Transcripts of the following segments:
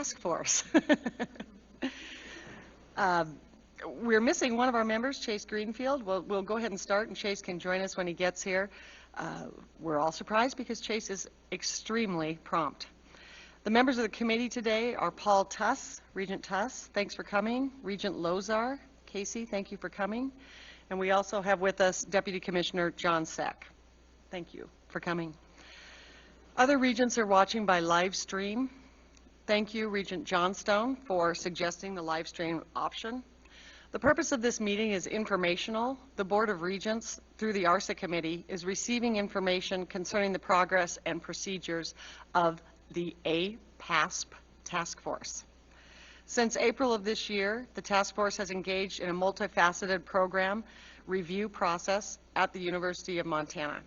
task force. We're missing one of our members, Chase Greenfield. We'll go ahead and start, and Chase can join us when he gets here. We're all surprised because Chase is extremely prompt. The members of the committee today are Paul Tuss, Regent Tuss, thanks for coming. Regent Lozar, Casey, thank you for coming. And we also have with us Deputy Commissioner John Seck. Thank you for coming. Other regents are watching by live stream. Thank you, Regent Johnstone, for suggesting the live stream option. The purpose of this meeting is informational. The Board of Regents, through the ARSA Committee, is receiving information concerning the progress and procedures of the APASP task force. Since April of this year, the task force has engaged in a multifaceted program review process at the University of Montana.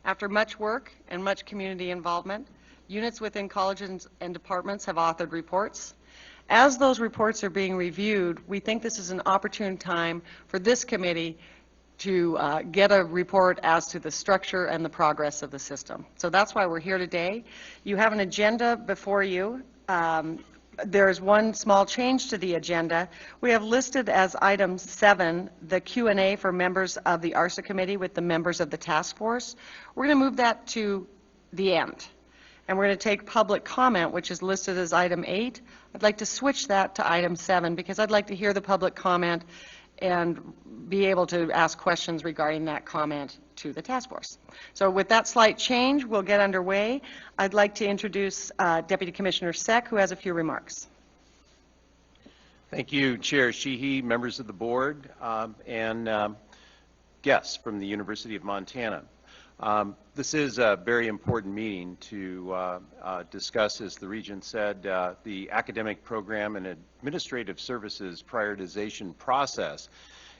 After much work and much community involvement, units within colleges and departments have authored reports. As those reports are being reviewed, we think this is an opportune time for this committee to get a report as to the structure and the progress of the system. So that's why we're here today. You have an agenda before you. There's one small change to the agenda. We have listed as item 7 the Q&A for members of the ARSA committee with the members of the task force. We're going to move that to the end. And we're going to take public comment, which is listed as item 8. I'd like to switch that to item 7 because I'd like to hear the public comment and be able to ask questions regarding that comment to the task force. So with that slight change, we'll get underway. I'd like to introduce Deputy Commissioner Seck, who has a few remarks. Thank you, Chair Sheehy, members of the board, and guests from the University of Montana. This is a very important meeting to discuss, as the Regent said, the academic program and administrative services prioritization process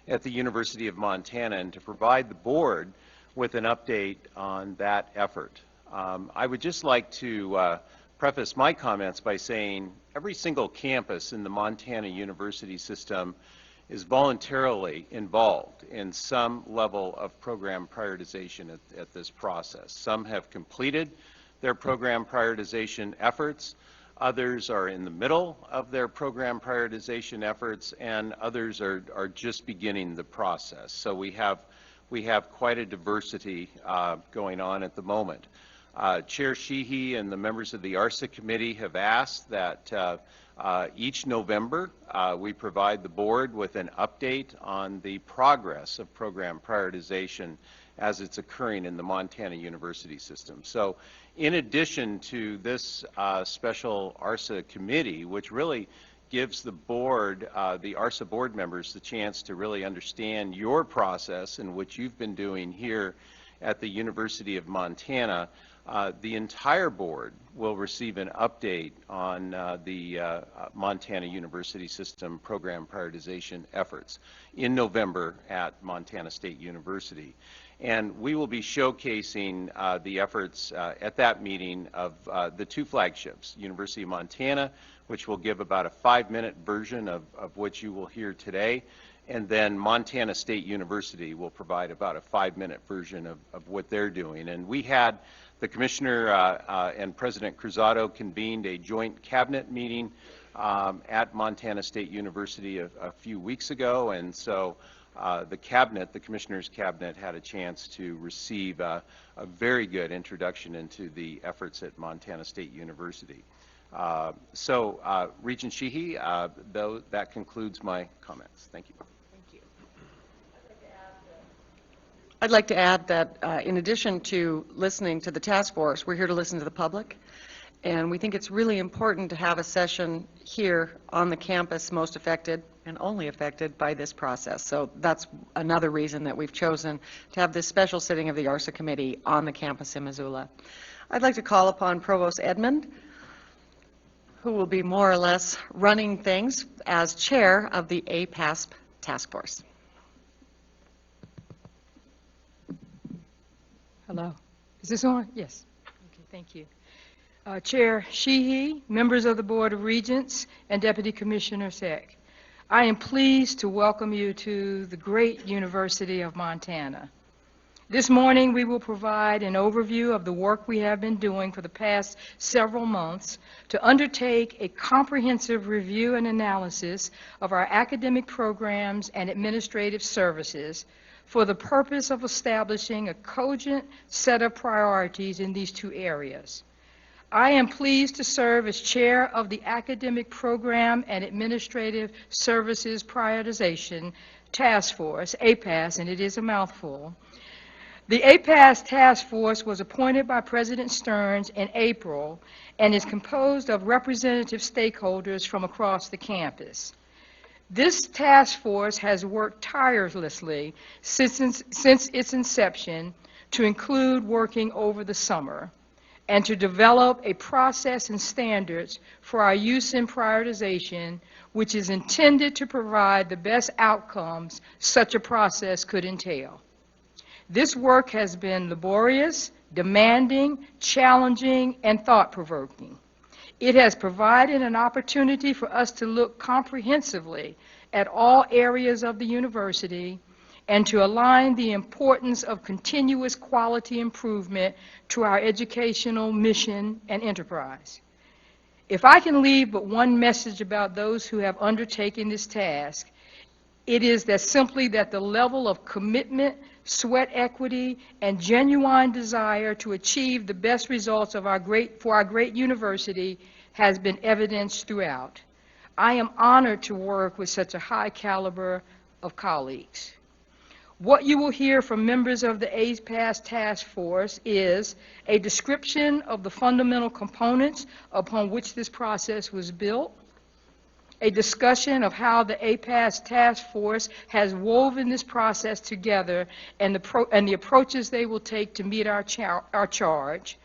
at the University of Montana, and to provide the board with an update on that effort. I would just like to preface my comments by saying every single campus in the Montana University system is voluntarily involved in some level of program prioritization at this process. Some have completed their program prioritization efforts, others are in the middle of their program prioritization efforts, and others are just beginning the process. So we have quite a diversity going on at the moment. Chair Sheehy and the members of the ARSA committee have asked that each November we provide the board with an update on the progress of program prioritization as it's occurring in the Montana University system. So in addition to this special ARSA committee, which really gives the board, the ARSA board members, the chance to really understand your process and what you've been doing here at the University of Montana, the entire board will receive an update on the Montana University System program prioritization efforts in November at Montana State University. And we will be showcasing the efforts at that meeting of the two flagships, University of Montana, which will give about a 5-minute version of what you will hear today, and then Montana State University will provide about a 5-minute version of what they're doing. And we had the Commissioner and President Cruzado convened a joint cabinet meeting at Montana State University a few weeks ago, and so the cabinet, the Commissioner's cabinet, had a chance to receive a very good introduction into the efforts at Montana State University. Regent Sheehy, that concludes my comments. Thank you. I'd like to add that in addition to listening to the task force, we're here to listen to the public. And we think it's really important to have a session here on the campus most affected and only affected by this process. So that's another reason that we've chosen to have this special sitting of the ARSA committee on the campus in Missoula. I'd like to call upon Provost Edmond, who will be more or less running things as chair of the APASP task force. Hello. Is this on? Yes. Okay, thank you. Chair Sheehy, members of the Board of Regents, and Deputy Commissioner Seck, I am pleased to welcome you to the great University of Montana. This morning, we will provide an overview of the work we have been doing for the past several months to undertake a comprehensive review and analysis of our academic programs and administrative services for the purpose of establishing a cogent set of priorities in these two areas. I am pleased to serve as chair of the Academic Program and Administrative Services Prioritization Task Force, APASP, and it is a mouthful. The APASP Task Force was appointed by President Stearns in April and is composed of representative stakeholders from across the campus. This task force has worked tirelessly since its inception to include working over the summer and to develop a process and standards for our use in prioritization, which is intended to provide the best outcomes such a process could entail. This work has been laborious, demanding, challenging, and thought-provoking. It has provided an opportunity for us to look comprehensively at all areas of the university and to align the importance of continuous quality improvement to our educational mission and enterprise. If I can leave but one message about those who have undertaken this task, it is that simply that the level of commitment, sweat equity, and genuine desire to achieve the best results of for our great university has been evidenced throughout. I am honored to work with such a high caliber of colleagues. What you will hear from members of the APASP Task Force is a description of the fundamental components upon which this process was built, a discussion of how the APASP Task Force has woven this process together and the approaches they will take to meet our charge,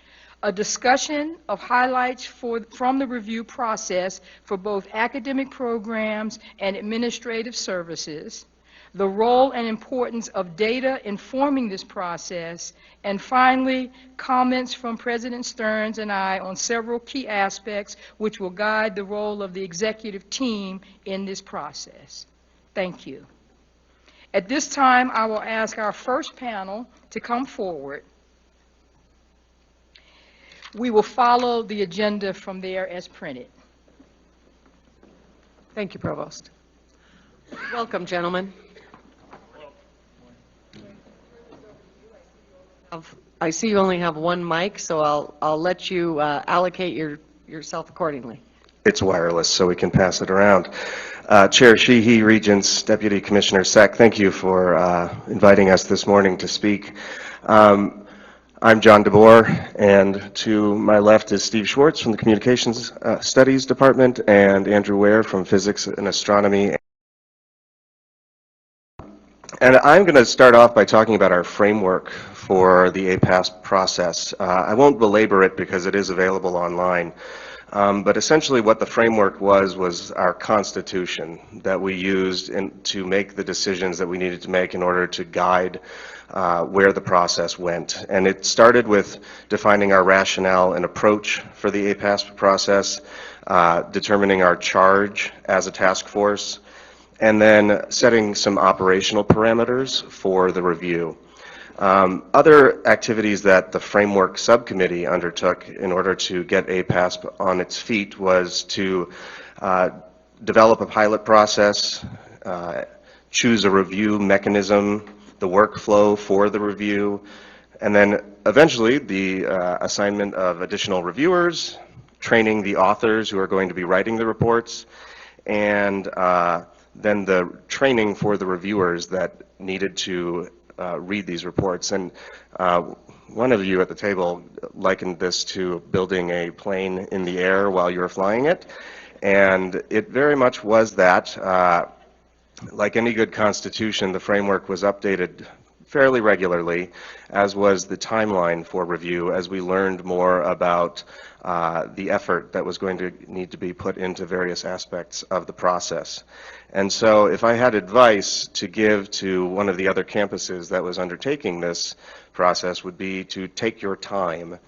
a discussion of highlights from the review process for both academic programs and administrative services, the role and importance of data informing this process, and finally, comments from President Stearns and I on several key aspects which will guide the role of the executive team in this process. Thank you. At this time, I will ask our first panel to come forward. We will follow the agenda from there as printed. Thank you, Provost. Welcome, gentlemen. I see you only have one mic, so I'll let you allocate yourself accordingly. It's wireless, so we can pass it around. Chair Sheehy, Regents, Deputy Commissioner Seck, thank you for inviting us this morning to speak. I'm John DeBoer, and to my left is Steve Schwartz from the Communications Studies Department and Andrew Ware from Physics and Astronomy. And I'm going to start off by talking about our framework for the APASP process. I won't belabor it because it is available online. But essentially what the framework was our constitution that we used to make the decisions that we needed to make in order to guide where the process went. And it started with defining our rationale and approach for the APASP process, determining our charge as a task force, and then setting some operational parameters for the review. Other activities that the framework subcommittee undertook in order to get APASP on its feet was to develop a pilot process, choose a review mechanism, the workflow for the review, and then eventually the assignment of additional reviewers, training the authors who are going to be writing the reports, and then the training for the reviewers that needed to read these reports. And one of you at the table likened this to building a plane in the air while you were flying it, and it very much was that. Like any good constitution, the framework was updated fairly regularly, as was the timeline for review, as we learned more about the effort that was going to need to be put into various aspects of the process. And so if I had advice to give to one of the other campuses that was undertaking this process, would be to take your time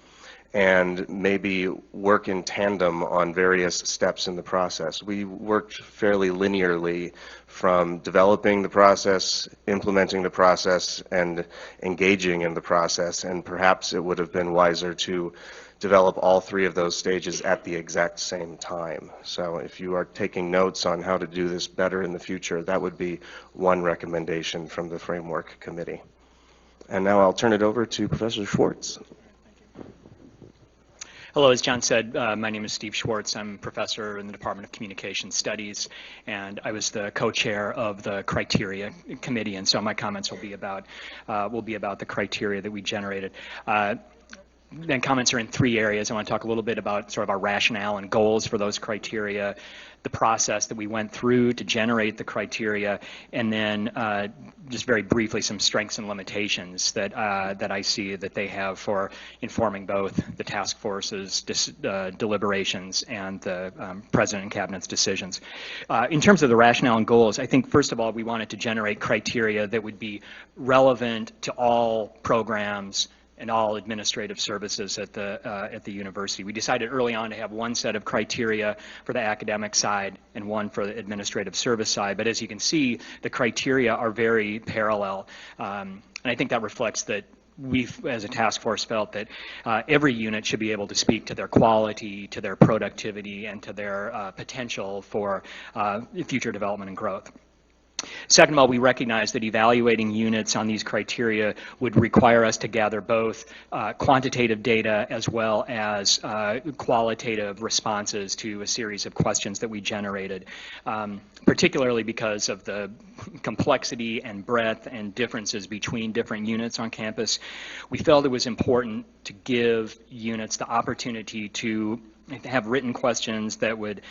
and maybe work in tandem on various steps in the process. We worked fairly linearly from developing the process, implementing the process, and engaging in the process, and perhaps it would have been wiser to develop all three of those stages at the exact same time. So if you are taking notes on how to do this better in the future, that would be one recommendation from the Framework Committee. And now I'll turn it over to Professor Schwartz. Hello, as John said, my name is Steve Schwartz. I'm a professor in the Department of Communication Studies, and I was the co-chair of the Criteria Committee, and so my comments will be about the criteria that we generated. Then comments are in three areas. I want to talk a little bit about sort of our rationale and goals for those criteria, the process that we went through to generate the criteria, and then just very briefly some strengths and limitations that I see that they have for informing both the task force's deliberations and the President and Cabinet's decisions. In terms of the rationale and goals, I think first of all we wanted to generate criteria that would be relevant to all programs and all administrative services at the university. We decided early on to have one set of criteria for the academic side and one for the administrative service side, but as you can see, the criteria are very parallel, and I think that reflects that we, as a task force, felt that every unit should be able to speak to their quality, to their productivity, and to their potential for future development and growth. Second of all, we recognize that evaluating units on these criteria would require us to gather both quantitative data as well as qualitative responses to a series of questions that we generated, particularly because of the complexity and breadth and differences between different units on campus. We felt it was important to give units the opportunity to have written questions that would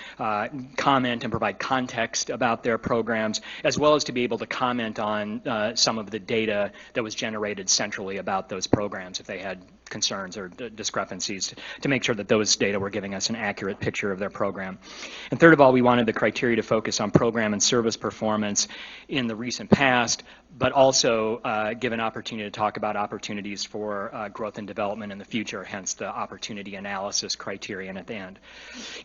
comment and provide context about their programs, as well as to be able to comment on some of the data that was generated centrally about those programs if they had concerns or discrepancies, to make sure that those data were giving us an accurate picture of their program. And third of all, we wanted the criteria to focus on program and service performance in the recent past, but also give an opportunity to talk about opportunities for growth and development in the future, hence the opportunity analysis criterion at the end.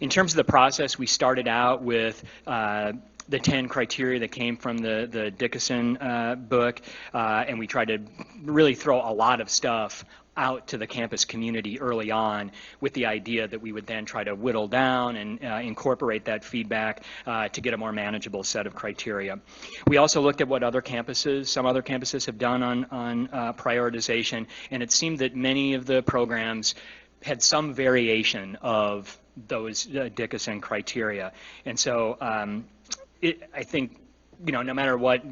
In terms of the process, we started out with the 10 criteria that came from the Dickinson book, and we tried to really throw a lot of stuff out to the campus community early on with the idea that we would then try to whittle down and incorporate that feedback to get a more manageable set of criteria. We also looked at what some other campuses have done on prioritization, and it seemed that many of the programs had some variation of those Dickinson criteria. And so I think, no matter what,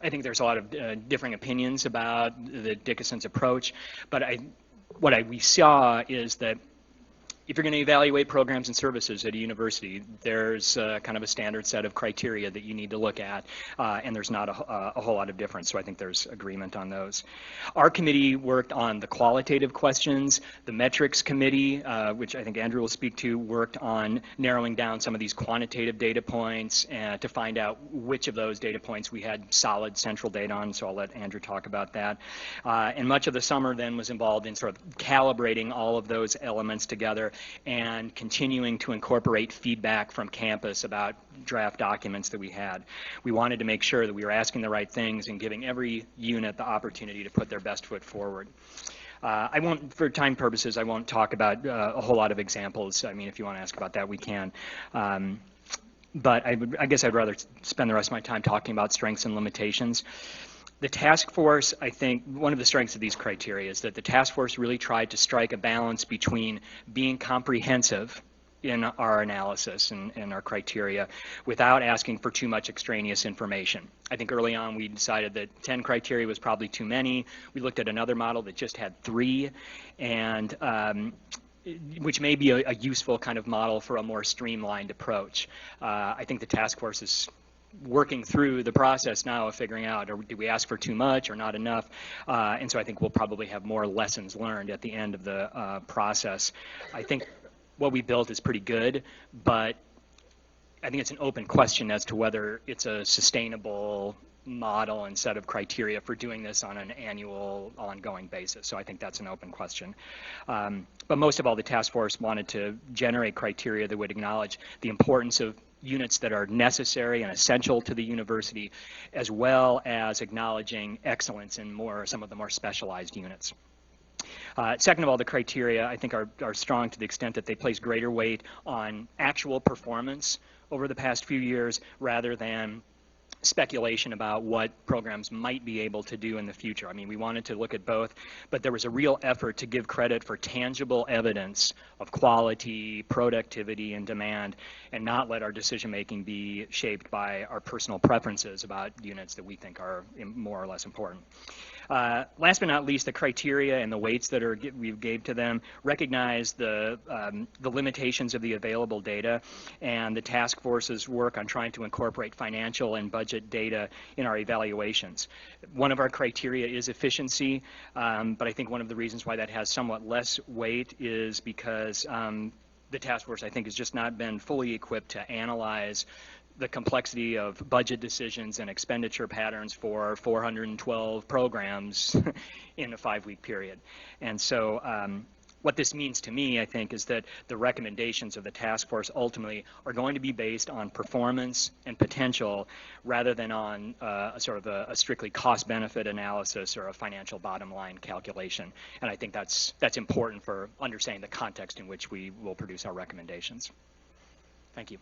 I think there's a lot of differing opinions about the Dickinson's approach, but what we saw is that if you're going to evaluate programs and services at a university, there's kind of a standard set of criteria that you need to look at, and there's not a whole lot of difference, so I think there's agreement on those. Our committee worked on the qualitative questions. The metrics committee, which I think Andrew will speak to, worked on narrowing down some of these quantitative data points to find out which of those data points we had solid central data on, so I'll let Andrew talk about that. And much of the summer then was involved in sort of calibrating all of those elements together and continuing to incorporate feedback from campus about draft documents that we had. We wanted to make sure that we were asking the right things and giving every unit the opportunity to put their best foot forward. For time purposes, I won't talk about a whole lot of examples. I mean, if you want to ask about that, we can. But I guess I'd rather spend the rest of my time talking about strengths and limitations. The task force, I think, one of the strengths of these criteria is that the task force really tried to strike a balance between being comprehensive in our analysis and our criteria without asking for too much extraneous information. I think early on we decided that 10 criteria was probably too many. We looked at another model that just had 3, and which may be a useful kind of model for a more streamlined approach. I think the task force is working through the process now of figuring out, do we ask for too much or not enough? And so I think we'll probably have more lessons learned at the end of the process. I think what we built is pretty good, but I think it's an open question as to whether it's a sustainable model and set of criteria for doing this on an annual, ongoing basis. So I think that's an open question. But most of all, the task force wanted to generate criteria that would acknowledge the importance of units that are necessary and essential to the university, as well as acknowledging excellence in some of the more specialized units. Second of all, the criteria, I think, are strong to the extent that they place greater weight on actual performance over the past few years rather than speculation about what programs might be able to do in the future. I mean, we wanted to look at both, but there was a real effort to give credit for tangible evidence of quality, productivity, and demand, and not let our decision-making be shaped by our personal preferences about units that we think are more or less important. Last but not least, the criteria and the weights that we gave to them recognize the limitations of the available data and the task force's work on trying to incorporate financial and budget data in our evaluations. One of our criteria is efficiency, but I think one of the reasons why that has somewhat less weight is because the task force, I think, has just not been fully equipped to analyze the complexity of budget decisions and expenditure patterns for 412 programs in a 5-week period. And so what this means to me, I think, is that the recommendations of the task force ultimately are going to be based on performance and potential rather than on a strictly cost-benefit analysis or a financial bottom-line calculation. And I think that's important for understanding the context in which we will produce our recommendations. Thank you.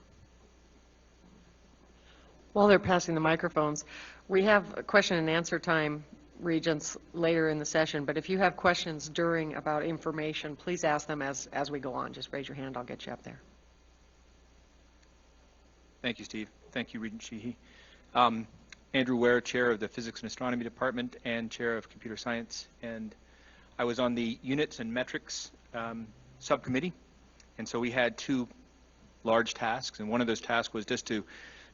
While they're passing the microphones, we have a question and answer time, Regents, later in the session, but if you have questions about information, please ask them as we go on. Just raise your hand, I'll get you up there. Thank you, Steve. Thank you, Regent Sheehy. Andrew Ware, Chair of the Physics and Astronomy Department and Chair of Computer Science, and I was on the Units and Metrics Subcommittee, and so we had 2 large tasks, and one of those tasks was just to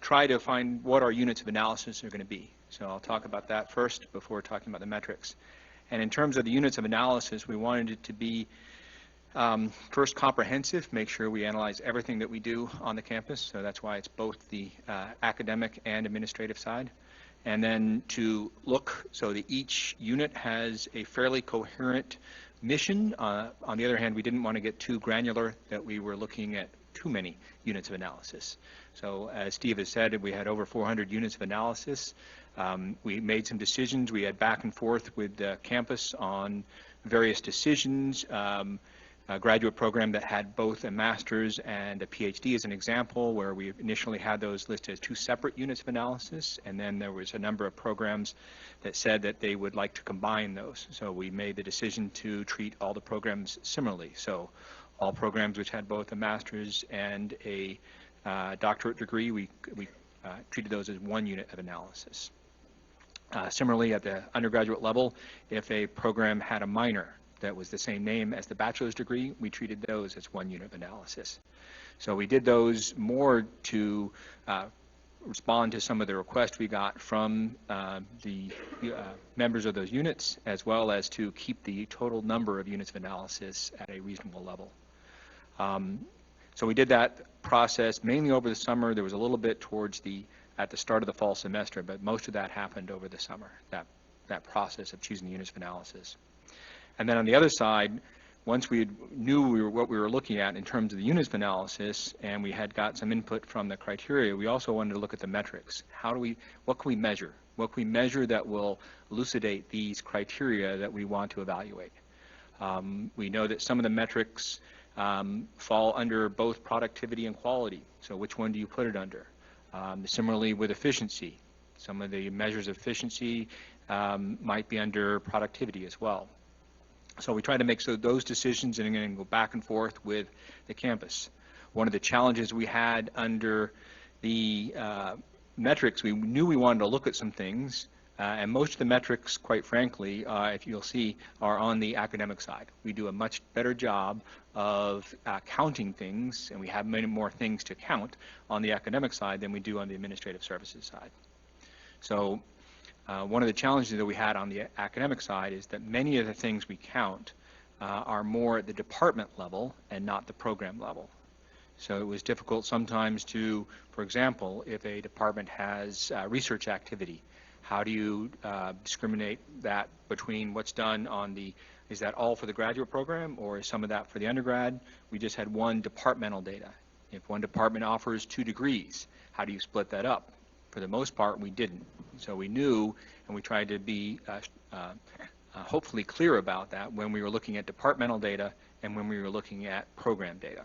try to find what our units of analysis are going to be. So I'll talk about that first before talking about the metrics. And in terms of the units of analysis, we wanted it to be first comprehensive, make sure we analyze everything that we do on the campus. So that's why it's both the academic and administrative side. And then to look so that each unit has a fairly coherent mission. On the other hand, we didn't want to get too granular that we were looking at too many units of analysis. So as Steve has said, we had over 400 units of analysis. We made some decisions. We had back and forth with the campus on various decisions. A graduate program that had both a master's and a PhD as an example, where we initially had those listed as 2 separate units of analysis, and then there was a number of programs that said that they would like to combine those. So we made the decision to treat all the programs similarly. So all programs which had both a master's and a doctorate degree, we treated those as 1 unit of analysis. Similarly, at the undergraduate level, if a program had a minor that was the same name as the bachelor's degree, we treated those as 1 unit of analysis. So we did those more to respond to some of the requests we got from the members of those units, as well as to keep the total number of units of analysis at a reasonable level. So we did that process mainly over the summer. There was a little bit at the start of the fall semester, but most of that happened over the summer, that process of choosing the units of analysis. And then on the other side, once we knew what we were looking at in terms of the units of analysis, and we had got some input from the criteria, we also wanted to look at the metrics. What can we measure? What can we measure that will elucidate these criteria that we want to evaluate? We know that some of the metrics fall under both productivity and quality. So which one do you put it under? Similarly with efficiency. Some of the measures of efficiency might be under productivity as well. So we try to make those decisions and then go back and forth with the campus. One of the challenges we had under the metrics, we knew we wanted to look at some things, and most of the metrics, quite frankly, if you'll see, are on the academic side. We do a much better job of counting things, and we have many more things to count on the academic side than we do on the administrative services side. So one of the challenges that we had on the academic side is that many of the things we count are more at the department level and not the program level. So it was difficult sometimes to, for example, if a department has research activity, How do you discriminate that between what's done on the, is that all for the graduate program or is some of that for the undergrad? We just had one departmental data. If one department offers 2 degrees, how do you split that up? For the most part, we didn't. So we knew, and we tried to be hopefully clear about that when we were looking at departmental data and when we were looking at program data.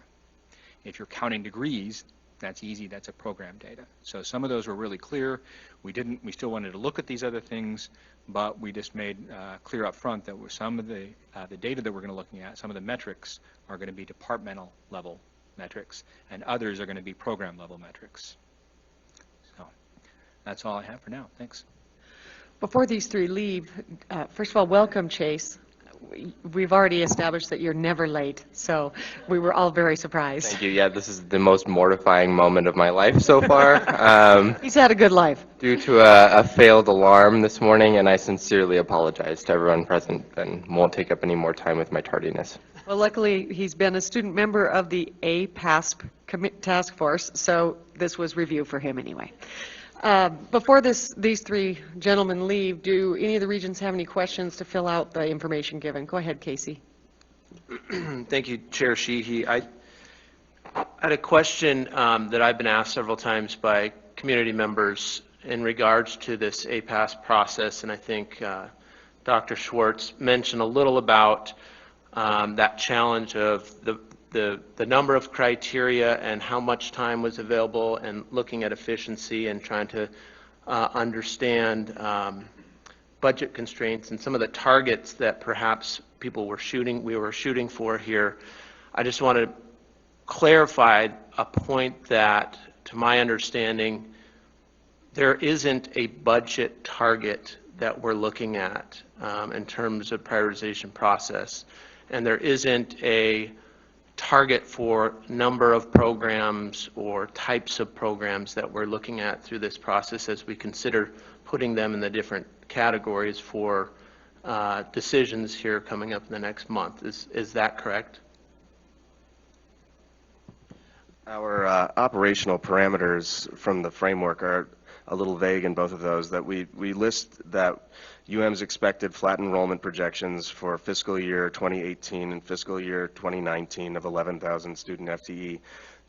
If you're counting degrees, that's easy, that's a program data. So some of those were really clear. We still wanted to look at these other things, but we just made clear up front that some of the data that we're going to looking at, some of the metrics are going to be departmental level metrics, and others are going to be program level metrics. So that's all I have for now. Thanks. Before these 3 leave, first of all, welcome, Chase. We've already established that you're never late, so we were all very surprised. Thank you. Yeah, this is the most mortifying moment of my life so far. He's had a good life. Due to a failed alarm this morning, and I sincerely apologize to everyone present and won't take up any more time with my tardiness. Well, luckily, he's been a student member of the APASP task force, so this was review for him anyway. Before these 3 gentlemen leave, do any of the regents have any questions to fill out the information given? Go ahead, Casey. Thank you, Chair Sheehy. I had a question that I've been asked several times by community members in regards to this APASP process, and I think Dr. Schwartz mentioned a little about that challenge of the number of criteria and how much time was available, and looking at efficiency and trying to understand budget constraints and some of the targets that perhaps we were shooting for here. I just want to clarify a point that, to my understanding, there isn't a budget target that we're looking at in terms of prioritization process, and there isn't a target for number of programs or types of programs that we're looking at through this process as we consider putting them in the different categories for decisions here coming up in the next month. Is that correct? Our operational parameters from the framework are a little vague in both of those, that we list that UM's expected flat enrollment projections for fiscal year 2018 and fiscal year 2019 of 11,000 student FTE.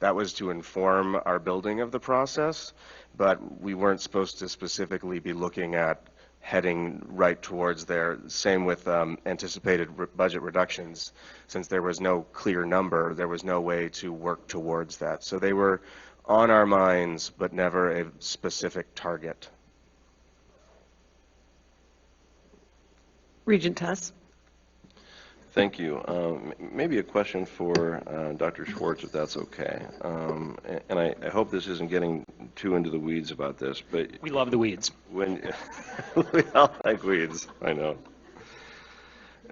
That was to inform our building of the process, but we weren't supposed to specifically be looking at heading right towards there. Same with anticipated budget reductions. Since there was no clear number, there was no way to work towards that. So they were on our minds, but never a specific target. Regent Tuss. Thank you. Maybe a question for Dr. Schwartz, if that's okay. And I hope this isn't getting too into the weeds about this, but We love the weeds. when we all like weeds, I know.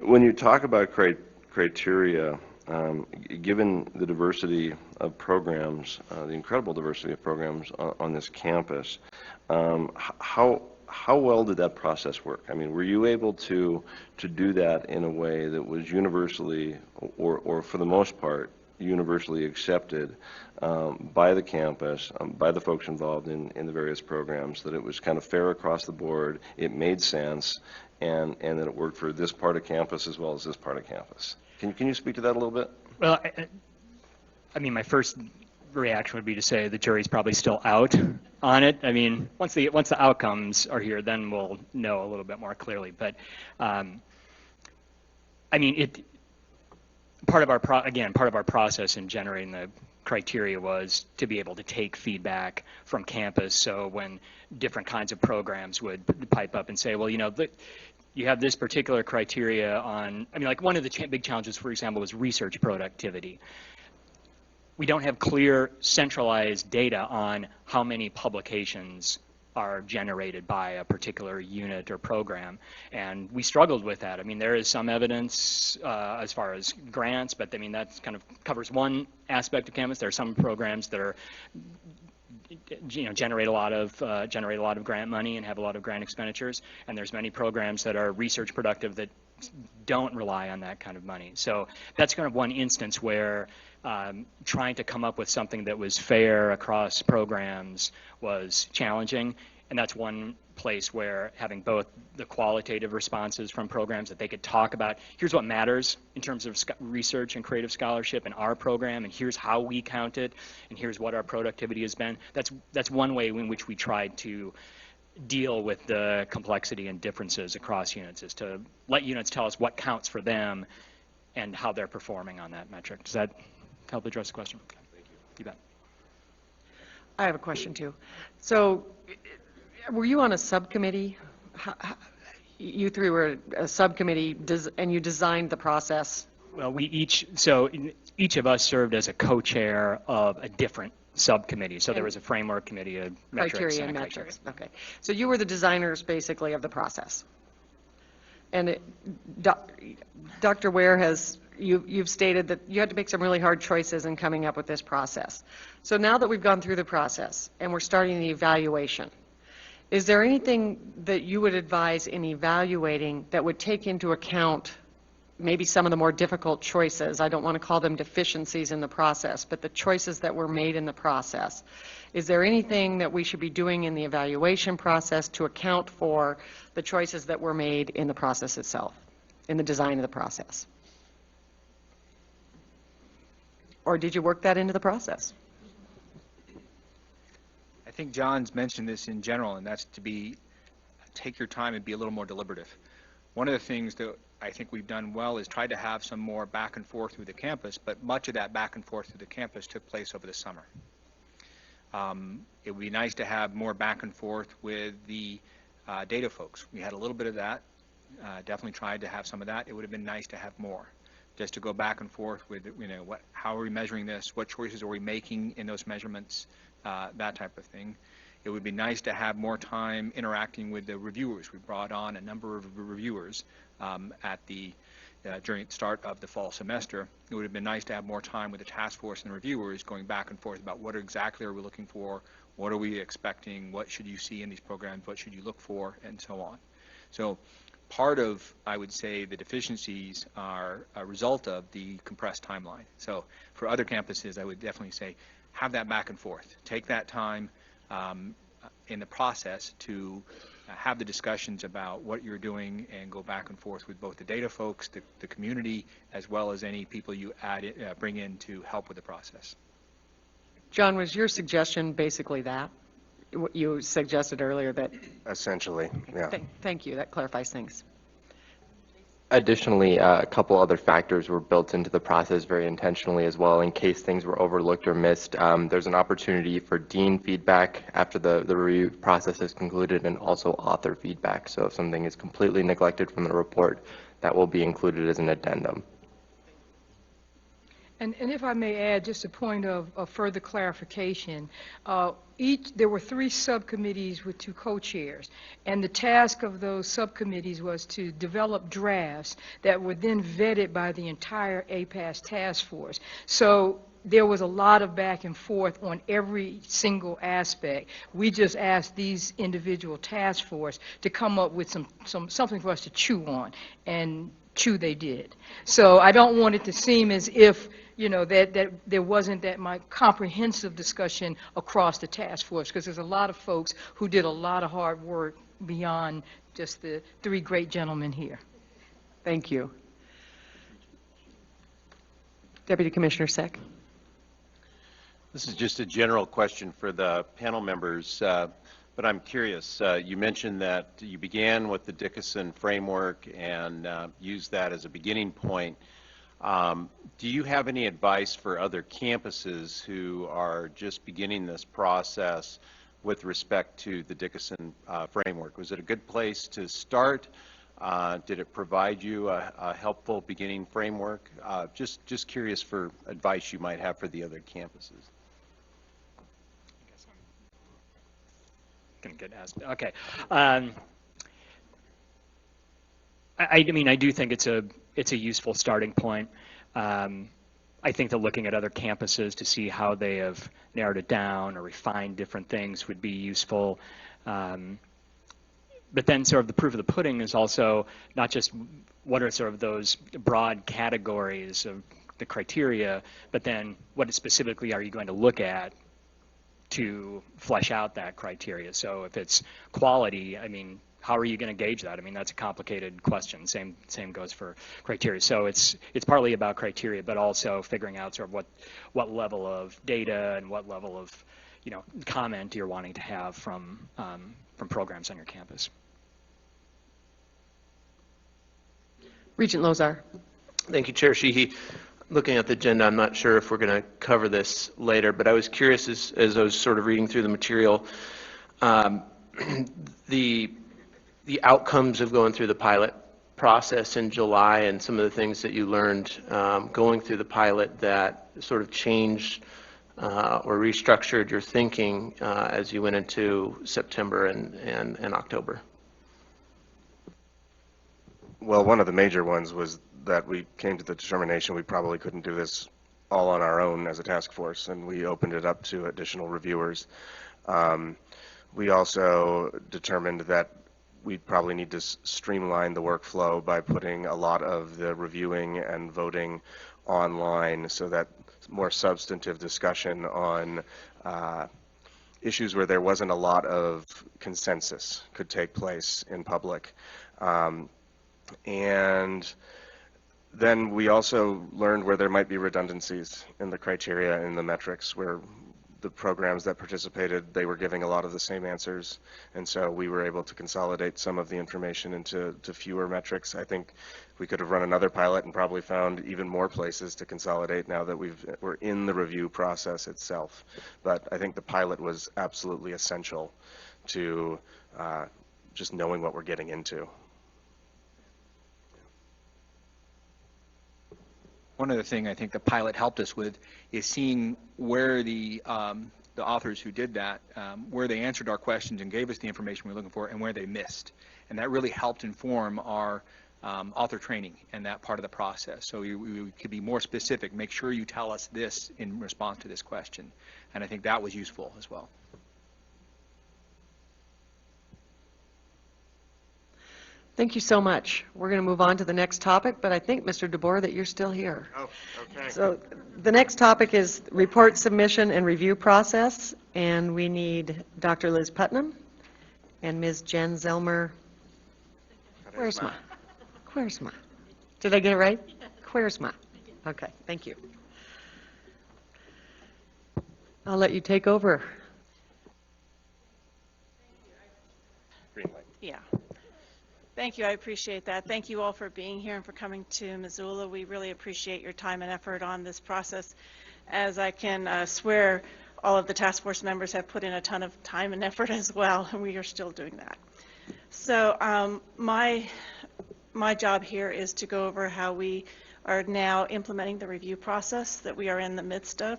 When you talk about criteria, given the diversity of programs, the incredible diversity of programs on this campus, how well did that process work? I mean, were you able to do that in a way that was universally, or for the most part, universally accepted by the campus, by the folks involved in the various programs, that it was kind of fair across the board, it made sense, and that it worked for this part of campus as well as this part of campus? Can you speak to that a little bit? Well, I mean, my first reaction would be to say the jury's probably still out on it. I mean, once the outcomes are here, then we'll know a little bit more clearly. But I mean, part of our process in generating the criteria was to be able to take feedback from campus. So when different kinds of programs would pipe up and say, well, you know, you have this particular criteria on, I mean, like one of the big challenges, for example, was research productivity. We don't have clear centralized data on how many publications are generated by a particular unit or program, and we struggled with that. I mean, there is some evidence as far as grants, but I mean, that kind of covers one aspect of campus. There are some programs that are, you know, generate a lot of grant money and have a lot of grant expenditures, and there's many programs that are research productive that don't rely on that kind of money. So that's kind of one instance where trying to come up with something that was fair across programs was challenging, and that's one place where having both the qualitative responses from programs that they could talk about, here's what matters in terms of research and creative scholarship in our program, and here's how we count it, and here's what our productivity has been. That's one way in which we tried to deal with the complexity and differences across units, is to let units tell us what counts for them and how they're performing on that metric. Does that help address the question? Okay. Thank you. You bet. I have a question too. So, were you on a subcommittee? You three were a subcommittee, and you designed the process. Well, each of us served as a co-chair of a different subcommittee. So there was a framework committee, a metrics, Criteria and and a metrics. Okay. So you were the designers, basically, of the process. And Dr. Ware you've stated that you had to make some really hard choices in coming up with this process. So now that we've gone through the process and we're starting the evaluation, is there anything that you would advise in evaluating that would take into account maybe some of the more difficult choices? I don't want to call them deficiencies in the process, but the choices that were made in the process. Is there anything that we should be doing in the evaluation process to account for the choices that were made in the process itself, in the design of the process? Or did you work that into the process? I think John's mentioned this in general, and that's to take your time and be a little more deliberative. One of the things that I think we've done well is try to have some more back and forth through the campus, but much of that back and forth through the campus took place over the summer. It would be nice to have more back and forth with the data folks. We had a little bit of that, definitely tried to have some of that. It would have been nice to have more, just to go back and forth with, how are we measuring this, what choices are we making in those measurements, that type of thing. It would be nice to have more time interacting with the reviewers. We brought on a number of reviewers during the start of the fall semester. It would have been nice to have more time with the task force and the reviewers going back and forth about what exactly are we looking for, what are we expecting, what should you see in these programs, what should you look for, and so on. So part of, I would say, the deficiencies are a result of the compressed timeline. So for other campuses, I would definitely say have that back and forth. Take that time in the process to have the discussions about what you're doing and go back and forth with both the data folks, the community, as well as any people you bring in to help with the process. John, was your suggestion basically that? What you suggested earlier that... Essentially, yeah. Thank you. That clarifies things. Additionally, a couple other factors were built into the process very intentionally as well in case things were overlooked or missed. There's an opportunity for dean feedback after the review process is concluded, and also author feedback. So if something is completely neglected from the report, that will be included as an addendum. And if I may add just a point of further clarification, there were 3 subcommittees with 2 co-chairs, and the task of those subcommittees was to develop drafts that were then vetted by the entire APASP task force. So there was a lot of back and forth on every single aspect. We just asked these individual task force to come up with something for us to chew on, and chew they did. So I don't want it to seem as if that there wasn't that comprehensive discussion across the task force, because there's a lot of folks who did a lot of hard work beyond just the 3 great gentlemen here. Thank you. Deputy Commissioner Seck. This is just a general question for the panel members, but I'm curious. You mentioned that you began with the Dickinson framework and used that as a beginning point. Do you have any advice for other campuses who are just beginning this process with respect to the Dickinson framework? Was it a good place to start? Did it provide you a helpful beginning framework? Just curious for advice you might have for the other campuses. Gonna get asked. Okay. I mean, I do think it's a useful starting point. I think that looking at other campuses to see how they have narrowed it down or refined different things would be useful. But then sort of the proof of the pudding is also not just what are sort of those broad categories of the criteria, but then what specifically are you going to look at to flesh out that criteria. So if it's quality, I mean, how are you going to gauge that? I mean, that's a complicated question. Same goes for criteria. So it's partly about criteria, but also figuring out sort of what level of data and what level of comment you're wanting to have from programs on your campus. Regent Lozar. Thank you, Chair Sheehy. Looking at the agenda, I'm not sure if we're going to cover this later, but I was curious as I was sort of reading through the material, the outcomes of going through the pilot process in July and some of the things that you learned going through the pilot that sort of changed or restructured your thinking as you went into September and October. Well, one of the major ones was that we came to the determination we probably couldn't do this all on our own as a task force, and we opened it up to additional reviewers. We also determined that we'd probably need to streamline the workflow by putting a lot of the reviewing and voting online so that more substantive discussion on issues where there wasn't a lot of consensus could take place in public. And then we also learned where there might be redundancies in the criteria and the metrics, where the programs that participated, they were giving a lot of the same answers, and so we were able to consolidate some of the information into fewer metrics. I think we could have run another pilot and probably found even more places to consolidate now that we're in the review process itself. But I think the pilot was absolutely essential to just knowing what we're getting into. One other thing I think the pilot helped us with is seeing where the authors who did that, where they answered our questions and gave us the information we were looking for, and where they missed. And that really helped inform our author training and that part of the process. So we could be more specific, make sure you tell us this in response to this question. And I think that was useful as well. Thank you so much. We're going to move on to the next topic, but I think, Mr. DeBoer, that you're still here. Oh, okay. So the next topic is report submission and review process, and we need Dr. Liz Putnam and Ms. Jen Zellmer. Where's my? Did I get it right? Where's my? Okay, thank you. I'll let you take over. Green light. Yeah. Thank you. I appreciate that. Thank you all for being here and for coming to Missoula. We really appreciate your time and effort on this process. As I can swear, all of the task force members have put in a ton of time and effort as well, and we are still doing that. So my job here is to go over how we are now implementing the review process that we are in the midst of.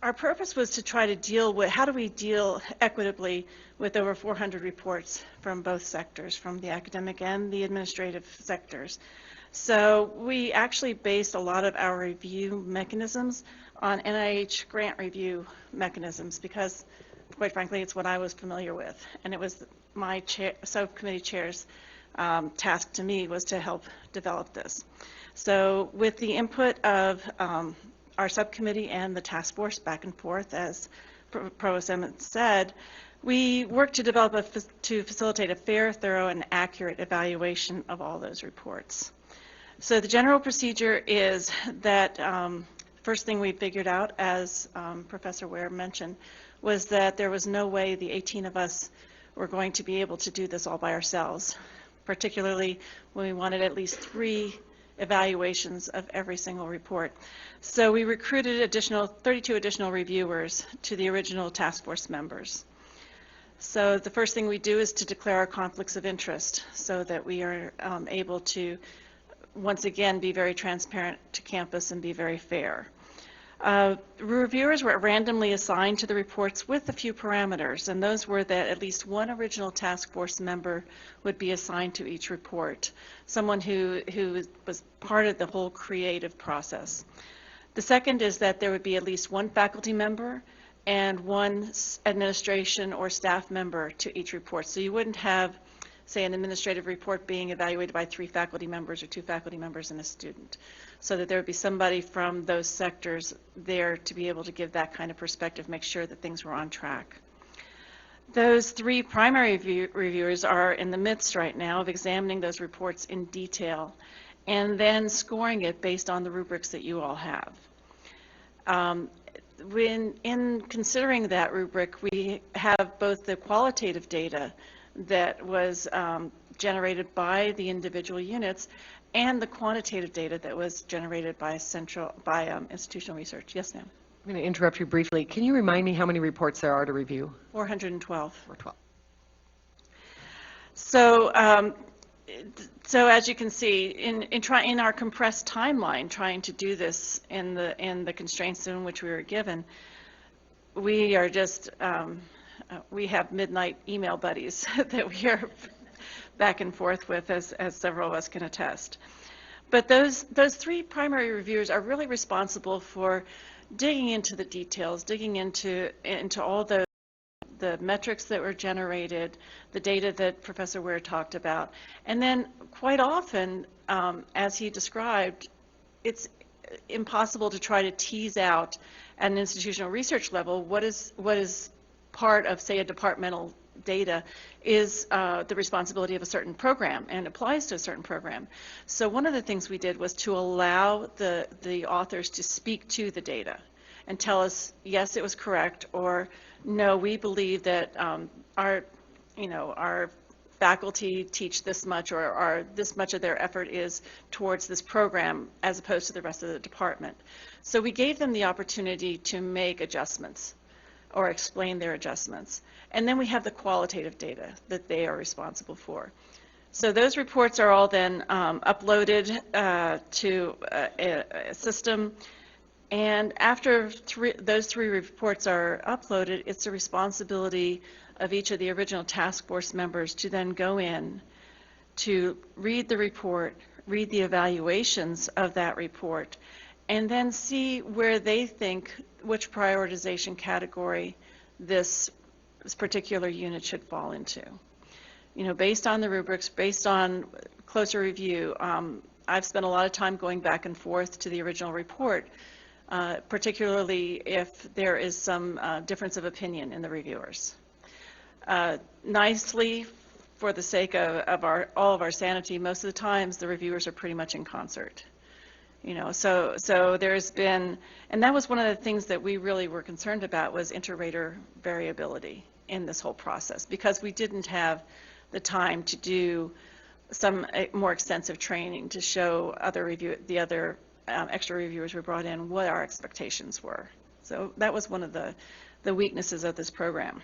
Our purpose was to try to deal with, how do we deal equitably with over 400 reports from both sectors, from the academic and the administrative sectors. So we actually based a lot of our review mechanisms on NIH grant review mechanisms because, quite frankly, it's what I was familiar with. And it was my subcommittee chair's task to me was to help develop this. So with the input of our subcommittee and the task force back and forth, as Provost Emmett said, we worked to develop to facilitate a fair, thorough, and accurate evaluation of all those reports. So the general procedure is that first thing we figured out, as Professor Ware mentioned, was that there was no way the 18 of us were going to be able to do this all by ourselves, particularly when we wanted at least 3 evaluations of every single report. So we recruited 32 additional reviewers to the original task force members. So the first thing we do is to declare our conflicts of interest so that we are able to, once again, be very transparent to campus and be very fair. Reviewers were randomly assigned to the reports with a few parameters, and those were that at least one original task force member would be assigned to each report, someone who was part of the whole creative process. The second is that there would be at least one faculty member and one administration or staff member to each report. So you wouldn't have say, an administrative report being evaluated by 3 faculty members or 2 faculty members and a student, so that there would be somebody from those sectors there to be able to give that kind of perspective, make sure that things were on track. Those 3 primary reviewers are in the midst right now of examining those reports in detail and then scoring it based on the rubrics that you all have. In considering that rubric, we have both the qualitative data that was generated by the individual units and the quantitative data that was generated by institutional research. Yes, ma'am. I'm going to interrupt you briefly. Can you remind me how many reports there are to review? 412. 412. So as you can see, in our compressed timeline, trying to do this in the constraints in which we were given, we are just we have midnight email buddies that we are back and forth with, as several of us can attest. But those 3 primary reviewers are really responsible for digging into the details, digging into all the metrics that were generated, the data that Professor Ware talked about, and then quite often, as he described, it's impossible to try to tease out at an institutional research level what is part of, say, a departmental data is the responsibility of a certain program and applies to a certain program. So one of the things we did was to allow the authors to speak to the data and tell us, yes, it was correct, or no, we believe that our faculty teach this much, or this much of their effort is towards this program as opposed to the rest of the department. So we gave them the opportunity to make adjustments or explain their adjustments. And then we have the qualitative data that they are responsible for. So those reports are all then uploaded to a system. And after those 3 reports are uploaded, it's the responsibility of each of the original task force members to then go in to read the report, read the evaluations of that report, and then see where they think which prioritization category this particular unit should fall into. You know, based on the rubrics, based on closer review, I've spent a lot of time going back and forth to the original report, particularly if there is some difference of opinion in the reviewers. Nicely, for the sake of all of our sanity, most of the times the reviewers are pretty much in concert. You know, so there's been, and that was one of the things that we really were concerned about, was inter-rater variability in this whole process, because we didn't have the time to do some more extensive training to show the other extra reviewers we brought in what our expectations were. So that was one of the weaknesses of this program.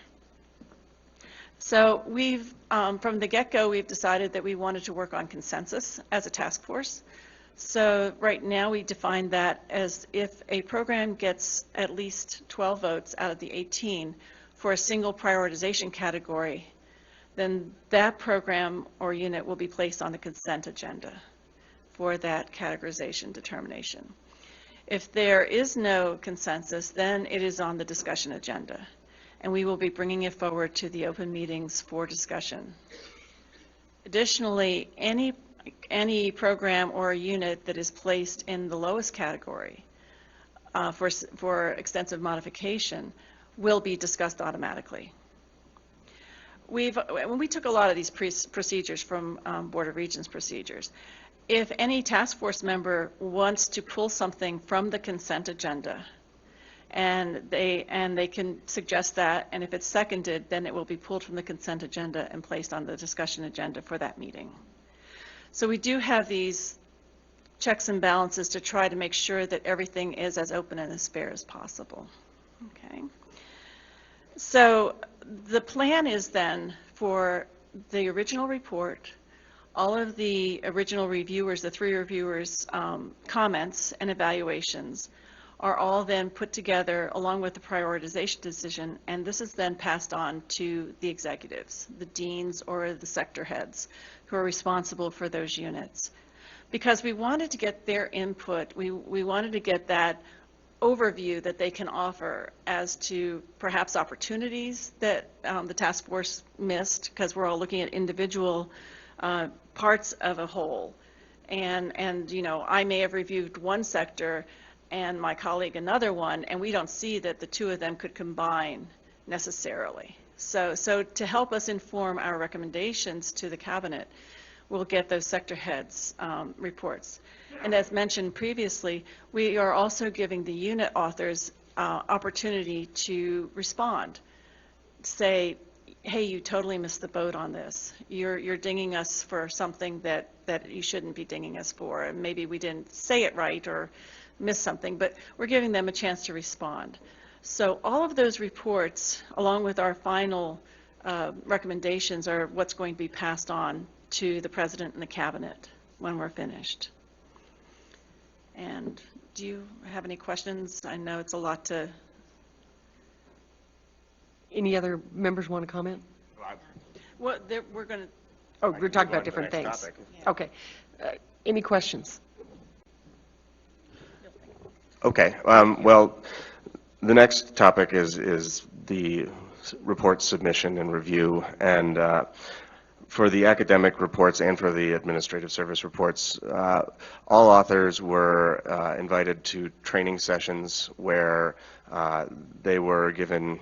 So we've, from the get-go, we've decided that we wanted to work on consensus as a task force. So right now we define that as if a program gets at least 12 votes out of the 18 for a single prioritization category, then that program or unit will be placed on the consent agenda for that categorization determination. If there is no consensus, then it is on the discussion agenda, and we will be bringing it forward to the open meetings for discussion. Additionally, any program or unit that is placed in the lowest category for extensive modification will be discussed automatically. We took a lot of these procedures from Board of Regents procedures. If any task force member wants to pull something from the consent agenda, and they can suggest that, and if it's seconded, then it will be pulled from the consent agenda and placed on the discussion agenda for that meeting. So we do have these checks and balances to try to make sure that everything is as open and as fair as possible. Okay. So the plan is then for the original report, all of the original reviewers, the 3 reviewers' comments and evaluations are all then put together along with the prioritization decision, and this is then passed on to the executives, the deans or the sector heads who are responsible for those units. Because we wanted to get their input, we wanted to get that overview that they can offer as to perhaps opportunities that the task force missed, because we're all looking at individual parts of a whole. And you know, I may have reviewed one sector and my colleague another one, and we don't see that the two of them could combine necessarily. So to help us inform our recommendations to the cabinet, we'll get those sector heads reports. And as mentioned previously, we are also giving the unit authors opportunity to respond. Say, hey, you totally missed the boat on this. You're dinging us for something that you shouldn't be dinging us for. And maybe we didn't say it right or miss something, but we're giving them a chance to respond. So all of those reports, along with our final recommendations, are what's going to be passed on to the President and the Cabinet when we're finished. And do you have any questions? I know it's a lot to... Any other members want to comment? Well, we're going to... Oh, we're talking about different things. Yeah. Okay. Any questions? Okay. Well, the next topic is the report submission and review. And for the academic reports and for the administrative service reports, all authors were invited to training sessions where they were given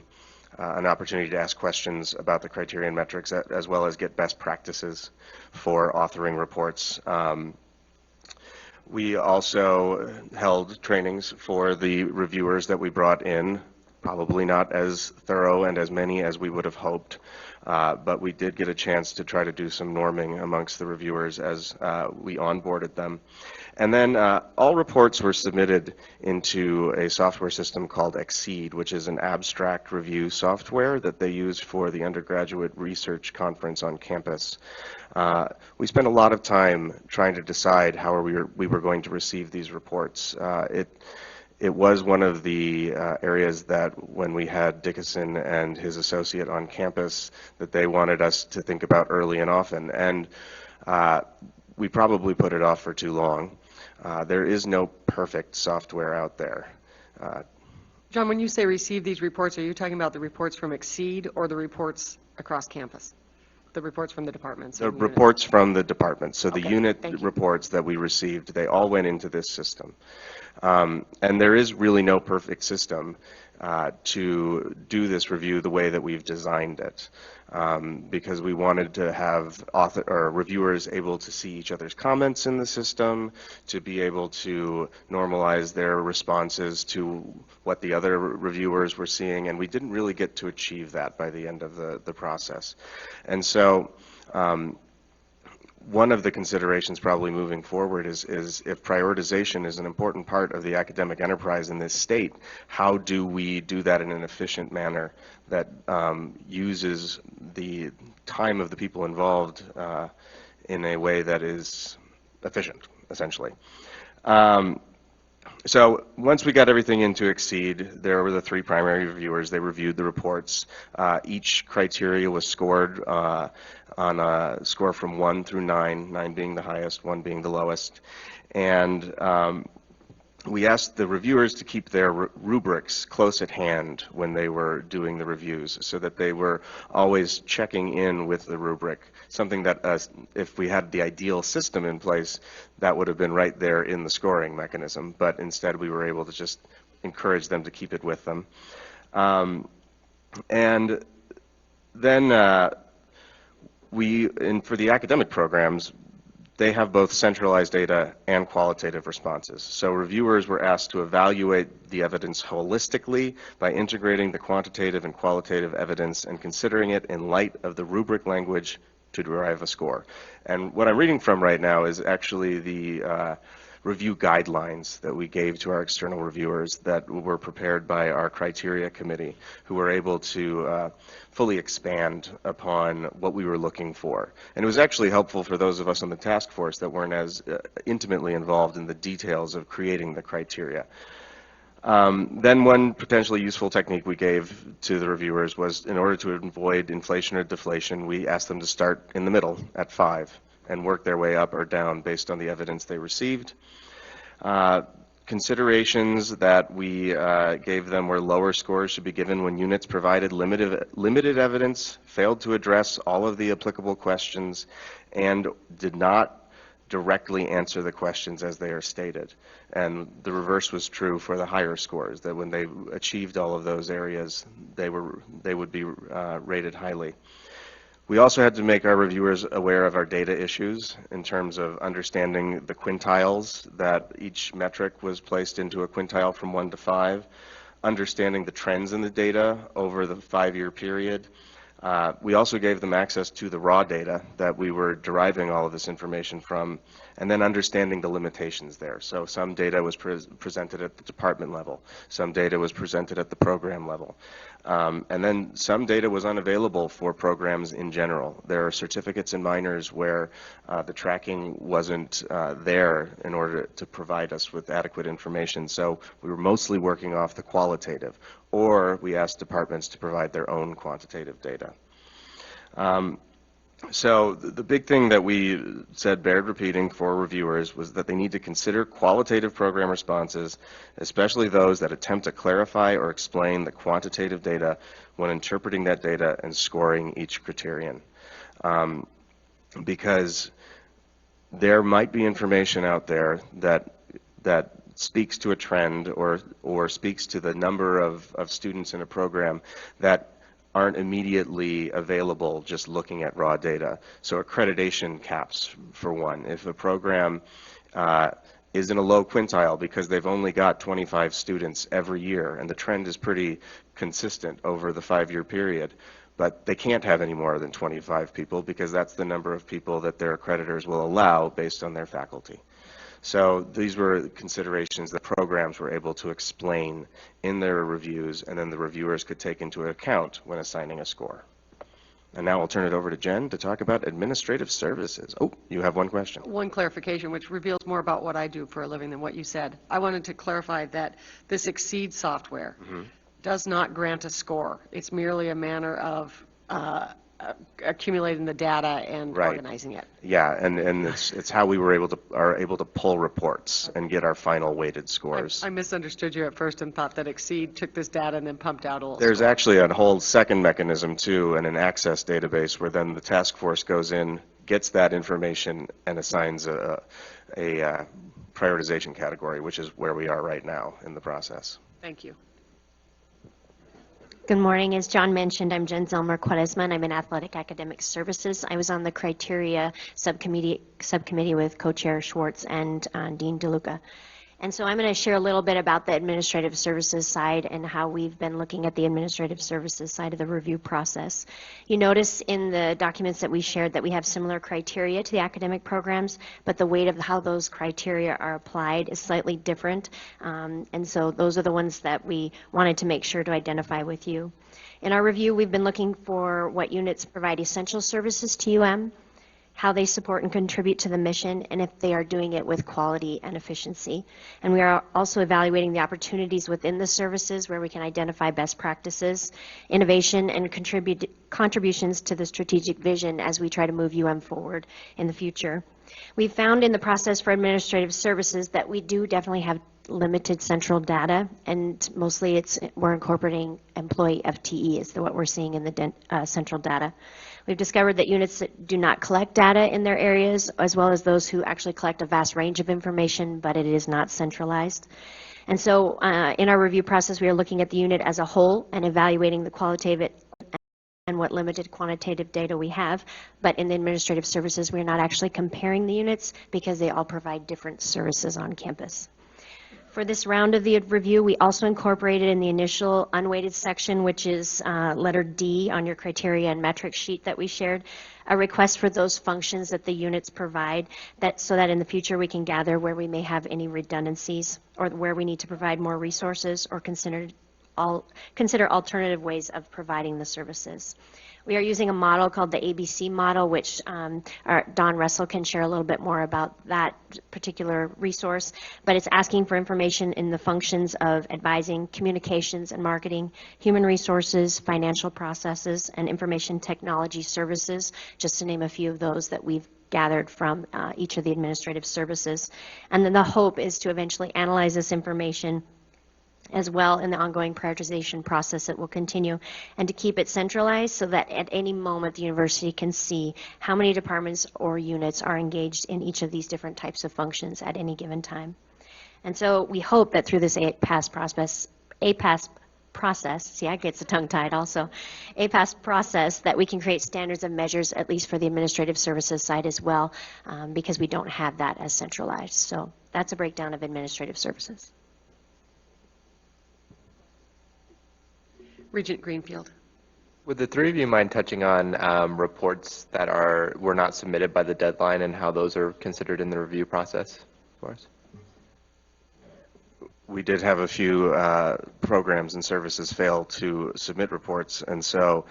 an opportunity to ask questions about the criteria and metrics, as well as get best practices for authoring reports. We also held trainings for the reviewers that we brought in, probably not as thorough and as many as we would have hoped, but we did get a chance to try to do some norming amongst the reviewers as we onboarded them. And then all reports were submitted into a software system called Exceed, which is an abstract review software that they use for the undergraduate research conference on campus. We spent a lot of time trying to decide how we were going to receive these reports. It was one of the areas that when we had Dickinson and his associate on campus that they wanted us to think about early and often. And we probably put it off for too long. There is no perfect software out there. John, when you say receive these reports, are you talking about the reports from Exceed or the reports across campus? The reports from the departments? The reports from the department. So the Okay, unit reports that we received, they all went into this system. And there is really no perfect system to do this review the way that we've designed it, because we wanted to have reviewers able to see each other's comments in the system, to be able to normalize their responses to what the other reviewers were seeing, and we didn't really get to achieve that by the end of the process. And so one of the considerations probably moving forward is if prioritization is an important part of the academic enterprise in this state, how do we do that in an efficient manner that uses the time of the people involved in a way that is efficient, essentially. So once we got everything into Exceed, there were the three primary reviewers. They reviewed the reports. Each criteria was scored on a score from 1 through 9, 9 being the highest, 1 being the lowest. And we asked the reviewers to keep their rubrics close at hand when they were doing the reviews, so that they were always checking in with the rubric, something that if we had the ideal system in place, that would have been right there in the scoring mechanism, but instead we were able to just encourage them to keep it with them. And then for the academic programs, they have both centralized data and qualitative responses. So reviewers were asked to evaluate the evidence holistically by integrating the quantitative and qualitative evidence and considering it in light of the rubric language to derive a score. And what I'm reading from right now is actually the review guidelines that we gave to our external reviewers that were prepared by our criteria committee, who were able to fully expand upon what we were looking for. And it was actually helpful for those of us on the task force that weren't as intimately involved in the details of creating the criteria. Then one potentially useful technique we gave to the reviewers was, in order to avoid inflation or deflation, we asked them to start in the middle at 5 and work their way up or down based on the evidence they received. considerations that we gave them were lower scores should be given when units provided limited evidence, failed to address all of the applicable questions, and did not directly answer the questions as they are stated. And the reverse was true for the higher scores, that when they achieved all of those areas, they would be rated highly. We also had to make our reviewers aware of our data issues in terms of understanding the quintiles, that each metric was placed into a quintile from 1 to 5, understanding the trends in the data over the 5-year period. We also gave them access to the raw data that we were deriving all of this information from, and then understanding the limitations there. So some data was presented at the department level, some data was presented at the program level, and then some data was unavailable for programs in general. There are certificates and minors where the tracking wasn't there in order to provide us with adequate information, so we were mostly working off the qualitative, or we asked departments to provide their own quantitative data. So the big thing that we said bared repeating for reviewers was that they need to consider qualitative program responses, especially those that attempt to clarify or explain the quantitative data when interpreting that data and scoring each criterion. Because there might be information out there that speaks to a trend or speaks to the number of students in a program that aren't immediately available just looking at raw data. So accreditation caps, for one. If a program is in a low quintile because they've only got 25 students every year, and the trend is pretty consistent over the 5-year period, but they can't have any more than 25 people because that's the number of people that their accreditors will allow based on their faculty. So these were considerations that programs were able to explain in their reviews, and then the reviewers could take into account when assigning a score. And now I'll turn it over to Jen to talk about administrative services. Oh, you have one question. One clarification, which reveals more about what I do for a living than what you said. I wanted to clarify that this Exceed software does not grant a score. It's merely a manner of accumulating the data and organizing it. Yeah, and it's how we were able to pull reports and get our final weighted scores. I misunderstood you at first and thought that Exceed took this data and then pumped out a little There's score. actually a whole second mechanism too, and an access database where then the task force goes in, gets that information, and assigns a prioritization category, which is where we are right now in the process. Thank you. Good morning. As John mentioned, I'm Jen Zelmer-Quaresma, and I'm in Athletic Academic Services. I was on the criteria subcommittee with Co-Chair Schwartz and Dean DeLuca. And so I'm going to share a little bit about the administrative services side and how we've been looking at the administrative services side of the review process. You notice in the documents that we shared that we have similar criteria to the academic programs, but the weight of how those criteria are applied is slightly different. And so those are the ones that we wanted to make sure to identify with you. In our review, we've been looking for what units provide essential services to UM, how they support and contribute to the mission, and if they are doing it with quality and efficiency. And we are also evaluating the opportunities within the services where we can identify best practices, innovation, and contributions to the strategic vision as we try to move UM forward in the future. We found in the process for administrative services that we do definitely have limited central data, and mostly we're incorporating employee FTE is what we're seeing in the central data. We've discovered that units that do not collect data in their areas, as well as those who actually collect a vast range of information, but it is not centralized. And so in our review process, we are looking at the unit as a whole and evaluating the qualitative and what limited quantitative data we have. But in the administrative services, we're not actually comparing the units because they all provide different services on campus. For this round of the review, we also incorporated in the initial unweighted section, which is letter D on your criteria and metric sheet that we shared, a request for those functions that the units provide, so that in the future we can gather where we may have any redundancies or where we need to provide more resources or consider consider alternative ways of providing the services. We are using a model called the ABC model, which Don Russell can share a little bit more about that particular resource, but it's asking for information in the functions of advising, communications and marketing, human resources, financial processes, and information technology services, just to name a few of those that we've gathered from each of the administrative services. And then the hope is to eventually analyze this information as well in the ongoing prioritization process that will continue, and to keep it centralized so that at any moment the university can see how many departments or units are engaged in each of these different types of functions at any given time. And so we hope that through this APASP process, see, I get the tongue-tied also, APASP process, that we can create standards and measures, at least for the administrative services side as well, because we don't have that as centralized. So that's a breakdown of administrative services. Regent Greenfield. Would the three of you mind touching on reports that were not submitted by the deadline and how those are considered in the review process for us? We did have a few programs and services fail to submit reports, and so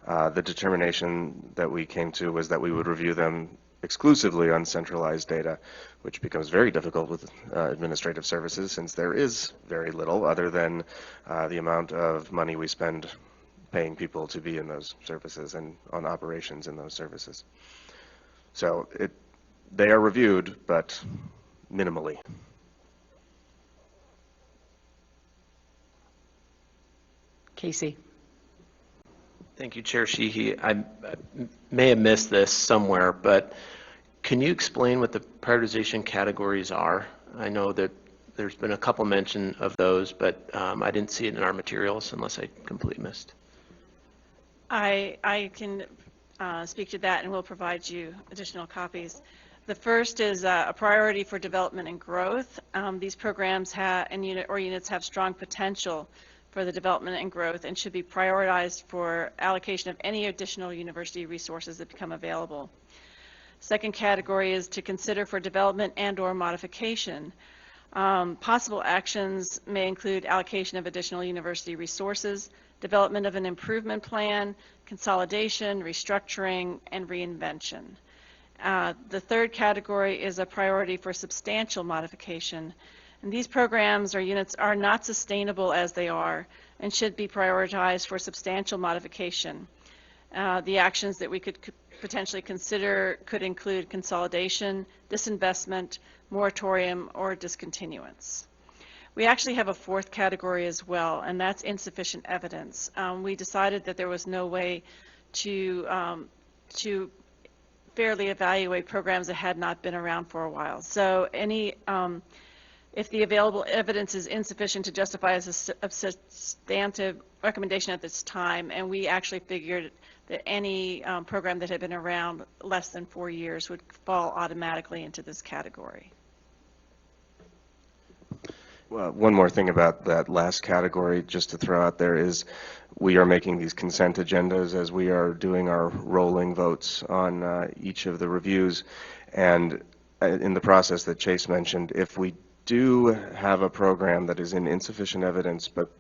the determination that we came to was that we would review them exclusively on centralized data, which becomes very difficult with administrative services, since there is very little other than the amount of money we spend paying people to be in those services and on operations in those services. So they are reviewed, but minimally. Casey. Thank you, Chair Sheehy. I may have missed this somewhere, but can you explain what the prioritization categories are? I know that there's been a couple mention of those, but I didn't see it in our materials unless I completely missed. I can speak to that, and we'll provide you additional copies. The first is a priority for development and growth. These programs units have strong potential for the development and growth and should be prioritized for allocation of any additional university resources that become available. Second category is to consider for development and/or modification. Possible actions may include allocation of additional university resources, development of an improvement plan, consolidation, restructuring, and reinvention. The third category is a priority for substantial modification. And these programs or units are not sustainable as they are and should be prioritized for substantial modification. The actions that we could potentially consider could include consolidation, disinvestment, moratorium, or discontinuance. We actually have a fourth category as well, and that's insufficient evidence. We decided that there was no way to fairly evaluate programs that had not been around for a while. So if the available evidence is insufficient to justify a substantive recommendation at this time, and we actually figured that any program that had been around less than 4 years would fall automatically into this category. Well, one more thing about that last category, just to throw out there, is we are making these consent agendas as we are doing our rolling votes on each of the reviews. And in the process that Chase mentioned, if we do have a program that is in insufficient evidence, but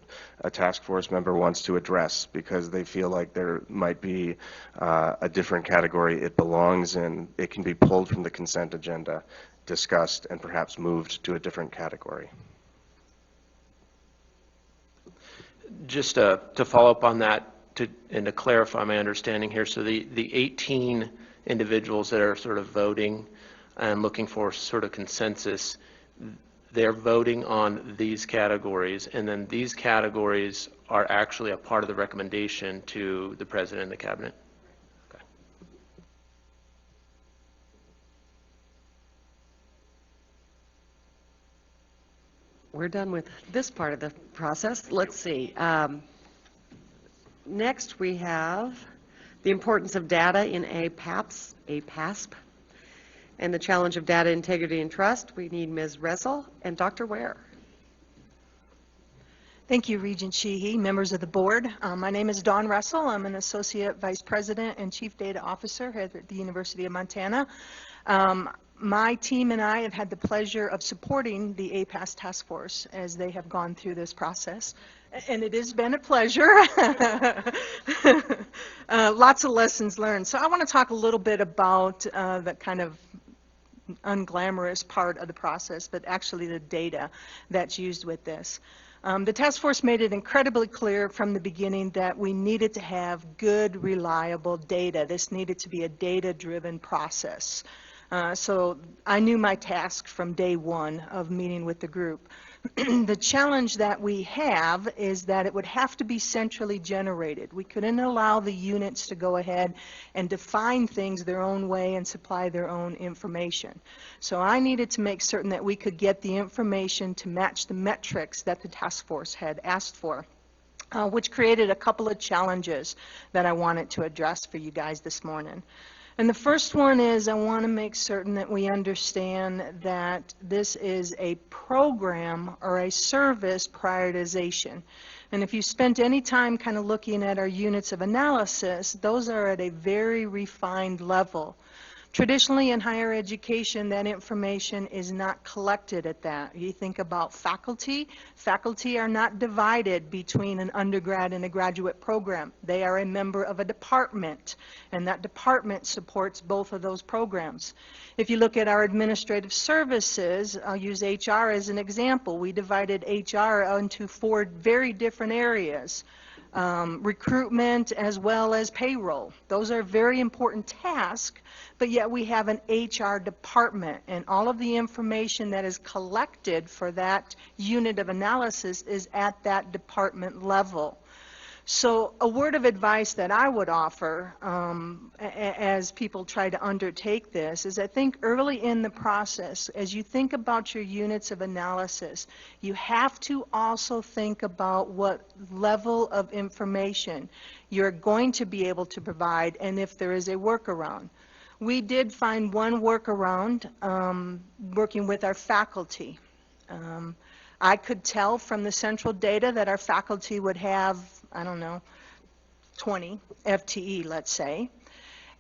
a task force member wants to address because they feel like there might be a different category it belongs in, it can be pulled from the consent agenda, discussed, and perhaps moved to a different category. Just to follow up on that and to clarify my understanding here, so the 18 individuals that are sort of voting and looking for sort of consensus, they're voting on these categories, and then these categories are actually a part of the recommendation to the President and the Cabinet? Okay. We're done with this part of the process. Let's see. Next, we have the importance of data in APASP, and the challenge of data integrity and trust. We need Ms. Ressel and Dr. Ware. Thank you, Regent Sheehy, members of the board. My name is Dawn Russell. I'm an Associate Vice President and Chief Data Officer here at the University of Montana. My team and I have had the pleasure of supporting the APASP task force as they have gone through this process. And it has been a pleasure. Lots of lessons learned. So I want to talk a little bit about the kind of unglamorous part of the process, but actually the data that's used with this. The task force made it incredibly clear from the beginning that we needed to have good, reliable data. This needed to be a data-driven process. So I knew my task from day one of meeting with the group. The challenge that we have is that it would have to be centrally generated. We couldn't allow the units to go ahead and define things their own way and supply their own information. So I needed to make certain that we could get the information to match the metrics that the task force had asked for, which created a couple of challenges that I wanted to address for you guys this morning. And the first one is I want to make certain that we understand that this is a program or a service prioritization. And if you spent any time kind of looking at our units of analysis, those are at a very refined level. Traditionally in higher education, that information is not collected at that. You think about faculty. Faculty are not divided between an undergrad and a graduate program. They are a member of a department, and that department supports both of those programs. If you look at our administrative services, I'll use HR as an example. We divided HR into 4 very different areas. Recruitment as well as payroll. Those are very important tasks, but yet we have an HR department, and all of the information that is collected for that unit of analysis is at that department level. So a word of advice that I would offer as people try to undertake this is I think early in the process, as you think about your units of analysis, you have to also think about what level of information you're going to be able to provide and if there is a workaround. We did find one workaround working with our faculty. I could tell from the central data that our faculty would have, I don't know, 20 FTE, let's say.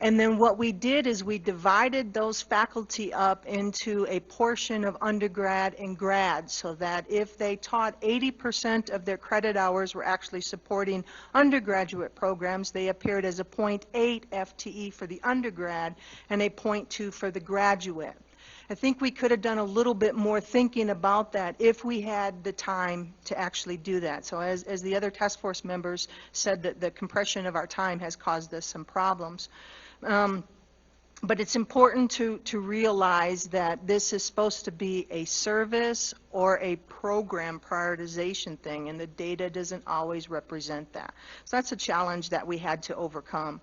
And then what we did is we divided those faculty up into a portion of undergrad and grad, so that if they taught 80% of their credit hours were actually supporting undergraduate programs, they appeared as a 0.8 FTE for the undergrad and a 0.2 for the graduate. I think we could have done a little bit more thinking about that if we had the time to actually do that. So as the other task force members said, that the compression of our time has caused us some problems. But it's important to realize that this is supposed to be a service or a program prioritization thing, and the data doesn't always represent that. So that's a challenge that we had to overcome.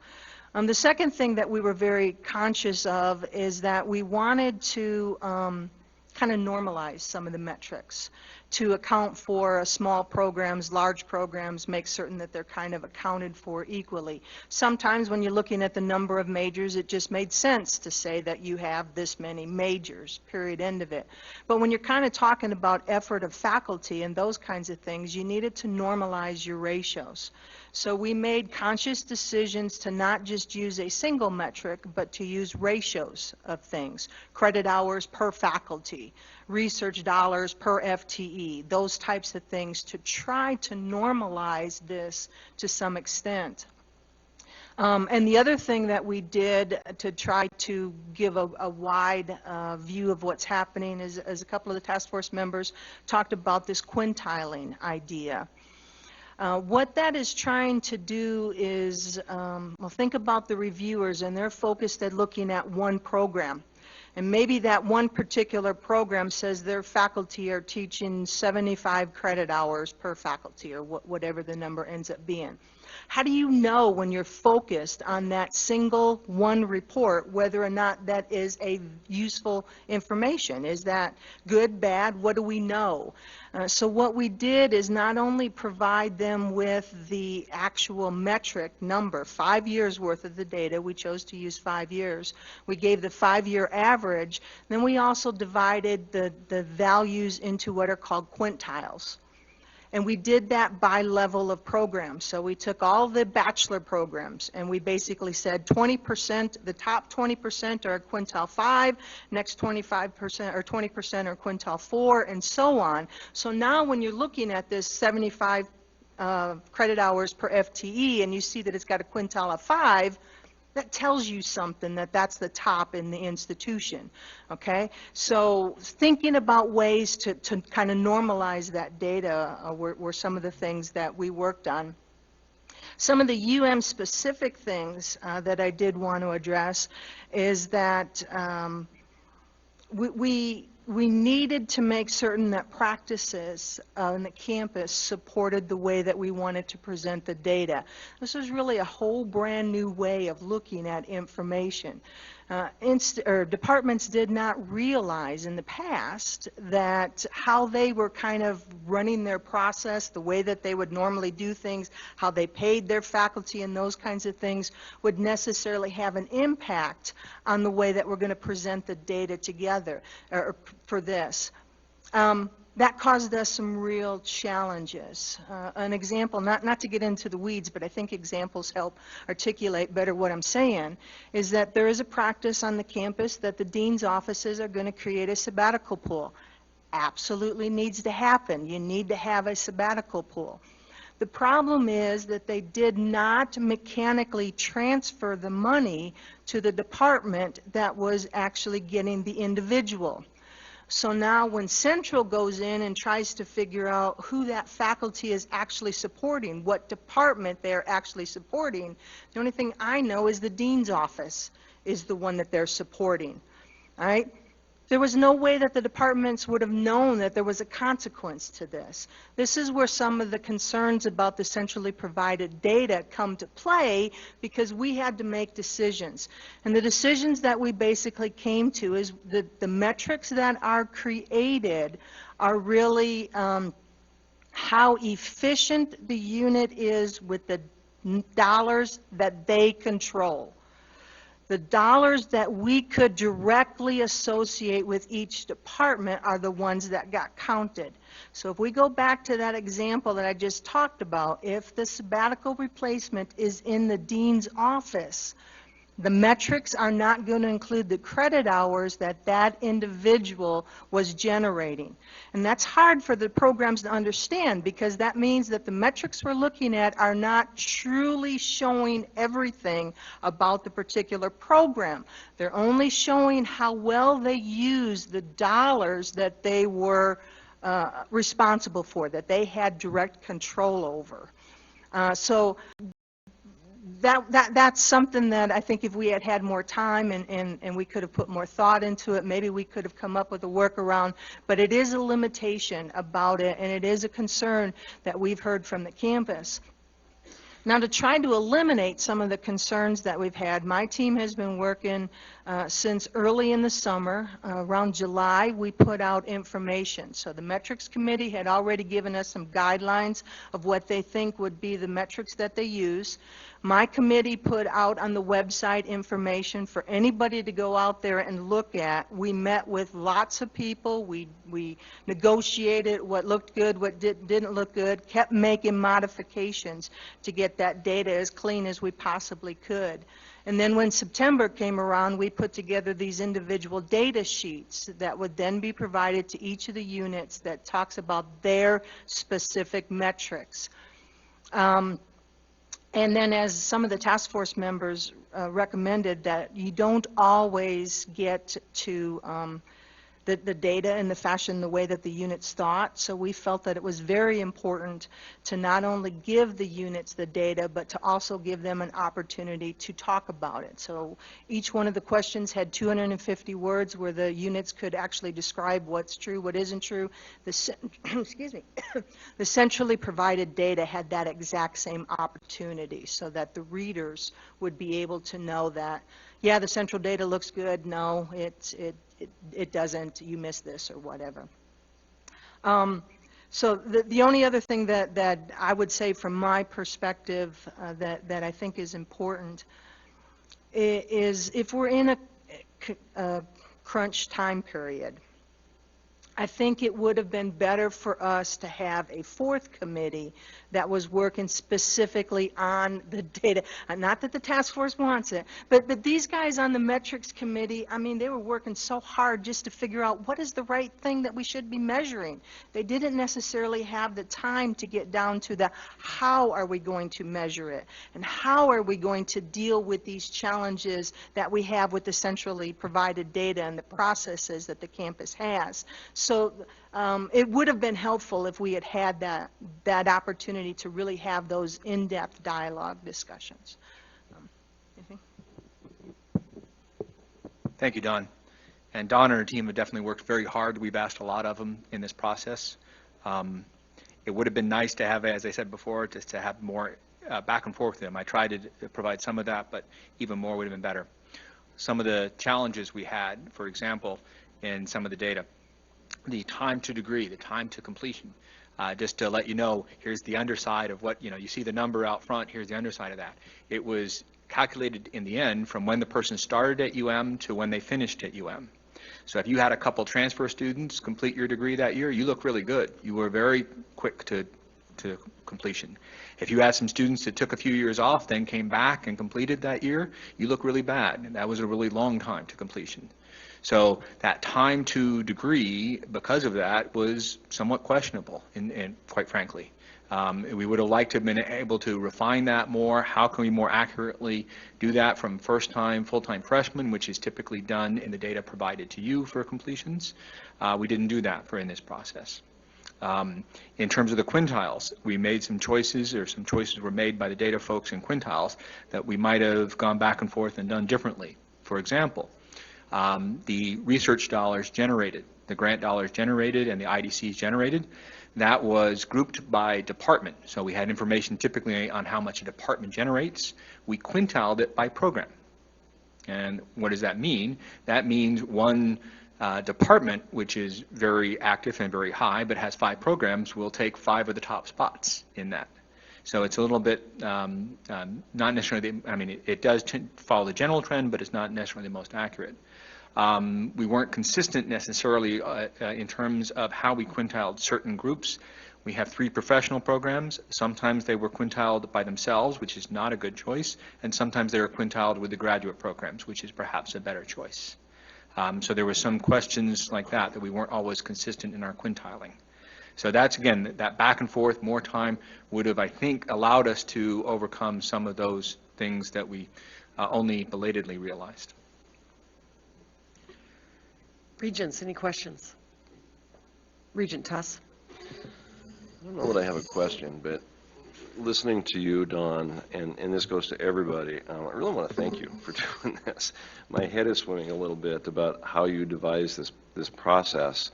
The second thing that we were very conscious of is that we wanted to kind of normalize some of the metrics to account for small programs, large programs, make certain that they're kind of accounted for equally. Sometimes when you're looking at the number of majors, it just made sense to say that you have this many majors, period, end of it. But when you're kind of talking about effort of faculty and those kinds of things, you needed to normalize your ratios. So we made conscious decisions to not just use a single metric, but to use ratios of things. Credit hours per faculty, research dollars per FTE, those types of things to try to normalize this to some extent. And the other thing that we did to try to give a wide view of what's happening is, as a couple of the task force members talked about this quintiling idea. What that is trying to do is, well, think about the reviewers, and they're focused at looking at one program. And maybe that one particular program says their faculty are teaching 75 credit hours per faculty, or whatever the number ends up being. How do you know when you're focused on that single one report whether or not that is a useful information? Is that good, bad? What do we know? So what we did is not only provide them with the actual metric number, 5 years worth of the data. We chose to use 5 years. We gave the 5-year average. Then we also divided the values into what are called quintiles. And we did that by level of programs. So we took all the bachelor programs and we basically said 20%, the top 20% are quintile 5, next 25% or 20% are quintile 4, and so on. So now when you're looking at this 75 credit hours per FTE, and you see that it's got a quintile of 5, that tells you something, that that's the top in the institution, okay? So thinking about ways to kind of normalize that data were some of the things that we worked on. Some of the UM-specific things that I did want to address is that we needed to make certain that practices on the campus supported the way that we wanted to present the data. This was really a whole brand new way of looking at information. Departments did not realize in the past that how they were kind of running their process, the way that they would normally do things, how they paid their faculty and those kinds of things would necessarily have an impact on the way that we're going to present the data together or for this. That caused us some real challenges. An example, not to get into the weeds, but I think examples help articulate better what I'm saying, is that there is a practice on the campus that the dean's offices are going to create a sabbatical pool. Absolutely needs to happen. You need to have a sabbatical pool. The problem is that they did not mechanically transfer the money to the department that was actually getting the individual. So now when Central goes in and tries to figure out who that faculty is actually supporting, what department they're actually supporting, the only thing I know is the dean's office is the one that they're supporting. All right? There was no way that the departments would have known that there was a consequence to this. This is where some of the concerns about the centrally provided data come to play, because we had to make decisions. And the decisions that we basically came to is the metrics that are created are really how efficient the unit is with the dollars that they control. The dollars that we could directly associate with each department are the ones that got counted. So if we go back to that example that I just talked about, if the sabbatical replacement is in the dean's office, the metrics are not going to include the credit hours that that individual was generating. And that's hard for the programs to understand, because that means that the metrics we're looking at are not truly showing everything about the particular program. They're only showing how well they use the dollars that they were responsible for, that they had direct control over. So that's something that I think if we had had more time and we could have put more thought into it, maybe we could have come up with a workaround, but it is a limitation about it, and it is a concern that we've heard from the campus. Now, to try to eliminate some of the concerns that we've had, my team has been working since early in the summer. Around July, we put out information. So the metrics committee had already given us some guidelines of what they think would be the metrics that they use. My committee put out on the website information for anybody to go out there and look at. We met with lots of people. We negotiated what looked good, what didn't look good, kept making modifications to get that data as clean as we possibly could. And then when September came around, we put together these individual data sheets that would then be provided to each of the units that talks about their specific metrics. And then, as some of the task force members recommended, that you don't always get to the data in the fashion, the way that the units thought. So we felt that it was very important to not only give the units the data, but to also give them an opportunity to talk about it. So each one of the questions had 250 words where the units could actually describe what's true, what isn't true. Excuse me. The centrally provided data had that exact same opportunity, so that the readers would be able to know that, yeah, the central data looks good. No, it doesn't, you missed this or whatever. So the only other thing that I would say from my perspective that I think is important is if we're in a crunch time period, I think it would have been better for us to have a fourth committee that was working specifically on the data. Not that the task force wants it, but these guys on the metrics committee, I mean, they were working so hard just to figure out what is the right thing that we should be measuring. They didn't necessarily have the time to get down to the how are we going to measure it, and how are we going to deal with these challenges that we have with the centrally provided data and the processes that the campus has. So it would have been helpful if we had had that opportunity to really have those in-depth dialogue discussions. Anything? Thank you, Don. And Don and her team have definitely worked very hard. We've asked a lot of them in this process. It would have been nice to have, as I said before, just to have more back and forth with them. I tried to provide some of that, but even more would have been better. Some of the challenges we had, for example, in some of the data, the time to degree, the time to completion. Just to let you know, here's the underside of what, you see the number out front, here's the underside of that. It was calculated in the end from when the person started at UM to when they finished at UM. So if you had a couple transfer students complete your degree that year, you look really good. You were very quick to completion. If you had some students that took a few years off, then came back and completed that year, you look really bad. And that was a really long time to completion. So that time to degree, because of that, was somewhat questionable, and quite frankly. We would have liked to have been able to refine that more. How can we more accurately do that from first-time, full-time freshmen, which is typically done in the data provided to you for completions? We didn't do that in this process. In terms of the quintiles, we made some choices, or some choices were made by the data folks in quintiles that we might have gone back and forth and done differently. For example, the research dollars generated, the grant dollars generated, and the IDCs generated, that was grouped by department. So we had information typically on how much a department generates. We quintiled it by program. And what does that mean? That means one department, which is very active and very high, but has 5 programs, will take 5 of the top spots in that. So it's a little bit not necessarily, it does follow the general trend, but it's not necessarily the most accurate. We weren't consistent necessarily in terms of how we quintiled certain groups. We have 3 professional programs. Sometimes they were quintiled by themselves, which is not a good choice, and sometimes they were quintiled with the graduate programs, which is perhaps a better choice. So there were some questions like that we weren't always consistent in our quintiling. So that's, again, that back and forth, more time would have, I think, allowed us to overcome some of those things that we only belatedly realized. Regents, any questions? Regent Tuss. I don't know that I have a question, but listening to you, Don, and this goes to everybody, I really want to thank you for doing this. My head is swimming a little bit about how you devised this process.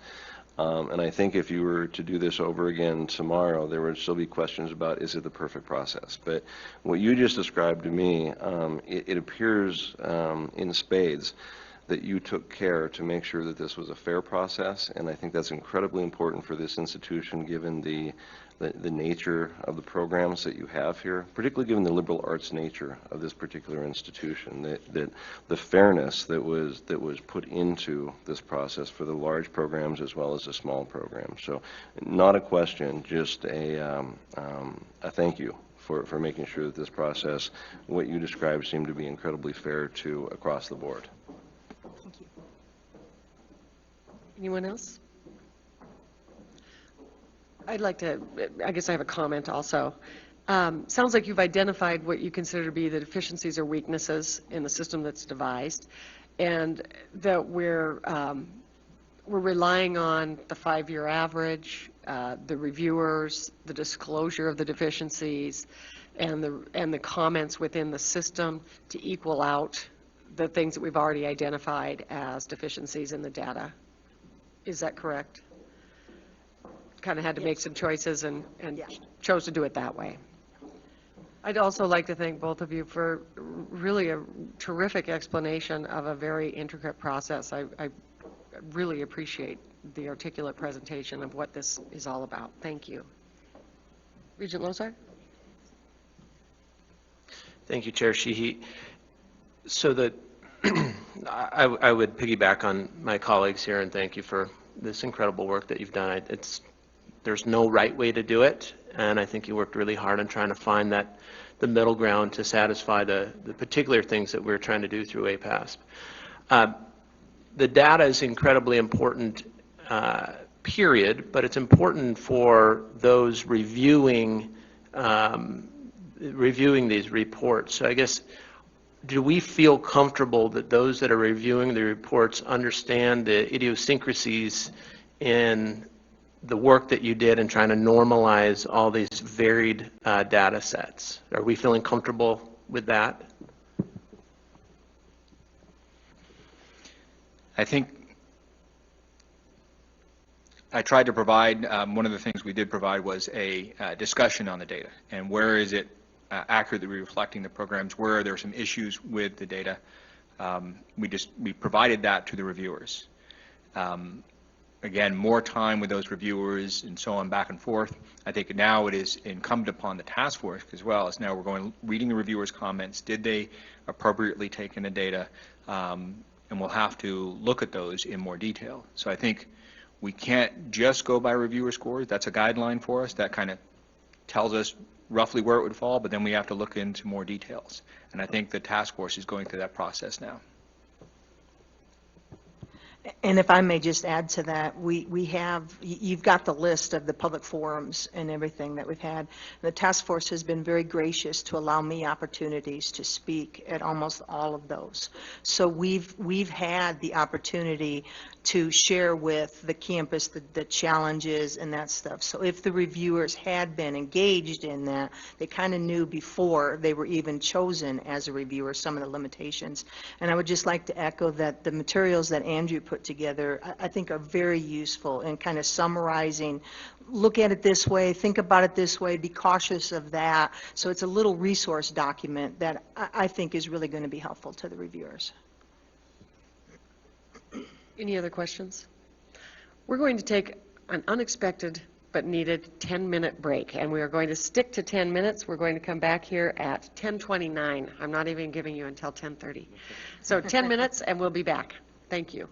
And I think if you were to do this over again tomorrow, there would still be questions about, is it the perfect process? But what you just described to me, it appears in spades that you took care to make sure that this was a fair process, and I think that's incredibly important for this institution given the nature of the programs that you have here, particularly given the liberal arts nature of this particular institution, that the fairness that was put into this process for the large programs as well as the small programs. So not a question, just a thank you for making sure that this process, what you described, seemed to be incredibly fair to across the board. Thank you. Anyone else? I'd like to, I guess I have a comment also. Sounds like you've identified what you consider to be the deficiencies or weaknesses in the system that's devised, and that we're relying on the 5-year average, the reviewers, the disclosure of the deficiencies, and the comments within the system to equal out the things that we've already identified as deficiencies in the data. Is that correct? Kind of had to make some choices and chose to do it that way. I'd also like to thank both of you for really a terrific explanation of a very intricate process. I really appreciate the articulate presentation of what this is all about. Thank you. Regent Lozar? Thank you, Chair Sheehy. So I would piggyback on my colleagues here and thank you for this incredible work that you've done. There's no right way to do it, and I think you worked really hard on trying to find the middle ground to satisfy the particular things that we're trying to do through APASP. The data is incredibly important, period, but it's important for those reviewing these reports. So I guess, do we feel comfortable that those that are reviewing the reports understand the idiosyncrasies in the work that you did in trying to normalize all these varied data sets? Are we feeling comfortable with that? I think I tried to provide, one of the things we did provide was a discussion on the data and where is it accurately reflecting the programs, where there are some issues with the data. We provided that to the reviewers. Again, more time with those reviewers and so on, back and forth. I think now it is incumbent upon the task force as well as now we're reading the reviewers' comments. Did they appropriately take in the data? And we'll have to look at those in more detail. So I think we can't just go by reviewer scores. That's a guideline for us. That kind of tells us roughly where it would fall, but then we have to look into more details. And I think the task force is going through that process now. And if I may just add to that, you've got the list of the public forums and everything that we've had. The task force has been very gracious to allow me opportunities to speak at almost all of those. So we've had the opportunity to share with the campus the challenges and that stuff. So if the reviewers had been engaged in that, they kind of knew before they were even chosen as a reviewer some of the limitations. And I would just like to echo that the materials that Andrew put together, I think are very useful in kind of summarizing, look at it this way, think about it this way, be cautious of that. So it's a little resource document that I think is really going to be helpful to the reviewers. Any other questions? We're going to take an unexpected but needed 10-minute break, and we are going to stick to 10 minutes. We're going to come back here at 10:29. I'm not even giving you until 10:30. So 10 minutes, and we'll be back. Thank you.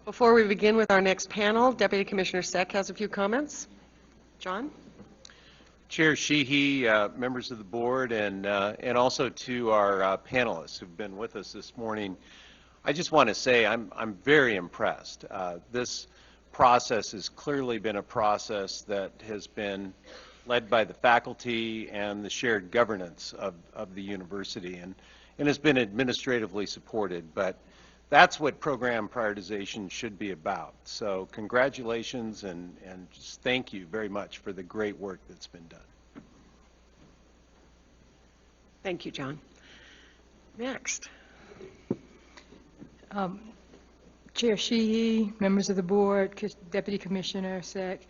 Before we begin with our next panel, Deputy Commissioner Seck has a few comments. John? Chair Sheehy, members of the board, and also to our panelists who've been with us this morning, I just want to say I'm very impressed. This process has clearly been a process that has been led by the faculty and the shared governance of the university, and has been administratively supported. But that's what program prioritization should be about. So congratulations and just thank you very much for the great work that's been done. Thank you, John. Next. Chair Sheehy, members of the board, Deputy Commissioner Seck,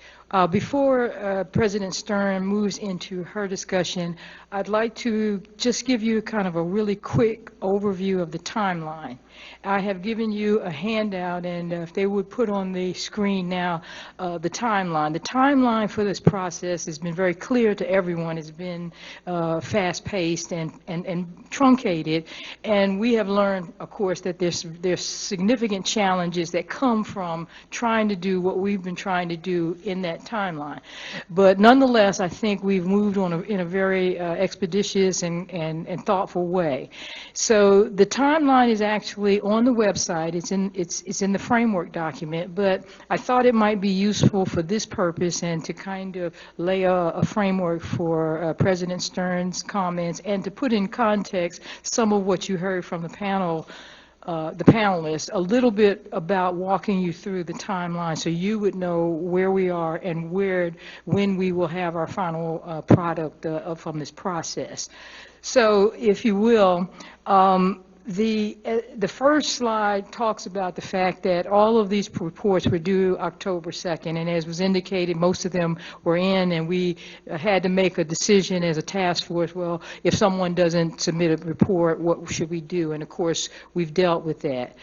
before President Stern moves into her discussion, I'd like to just give you kind of a really quick overview of the timeline. I have given you a handout, and if they would put on the screen now the timeline. The timeline for this process has been very clear to everyone. It's been fast-paced and truncated, and we have learned, of course, that there's significant challenges that come from trying to do what we've been trying to do in that timeline. But nonetheless, I think we've moved on in a very expeditious and thoughtful way. So the timeline is actually on the website. It's in the framework document, but I thought it might be useful for this purpose and to kind of lay a framework for President Stern's comments and to put in context some of what you heard from the panel. The panelists, a little bit about walking you through the timeline so you would know where we are and when we will have our final product from this process. So if you will, The first slide talks about the fact that all of these reports were due October 2nd, and as was indicated, most of them were in, and we had to make a decision as a task force, well, if someone doesn't submit a report, what should we do? And of course, we've dealt with that.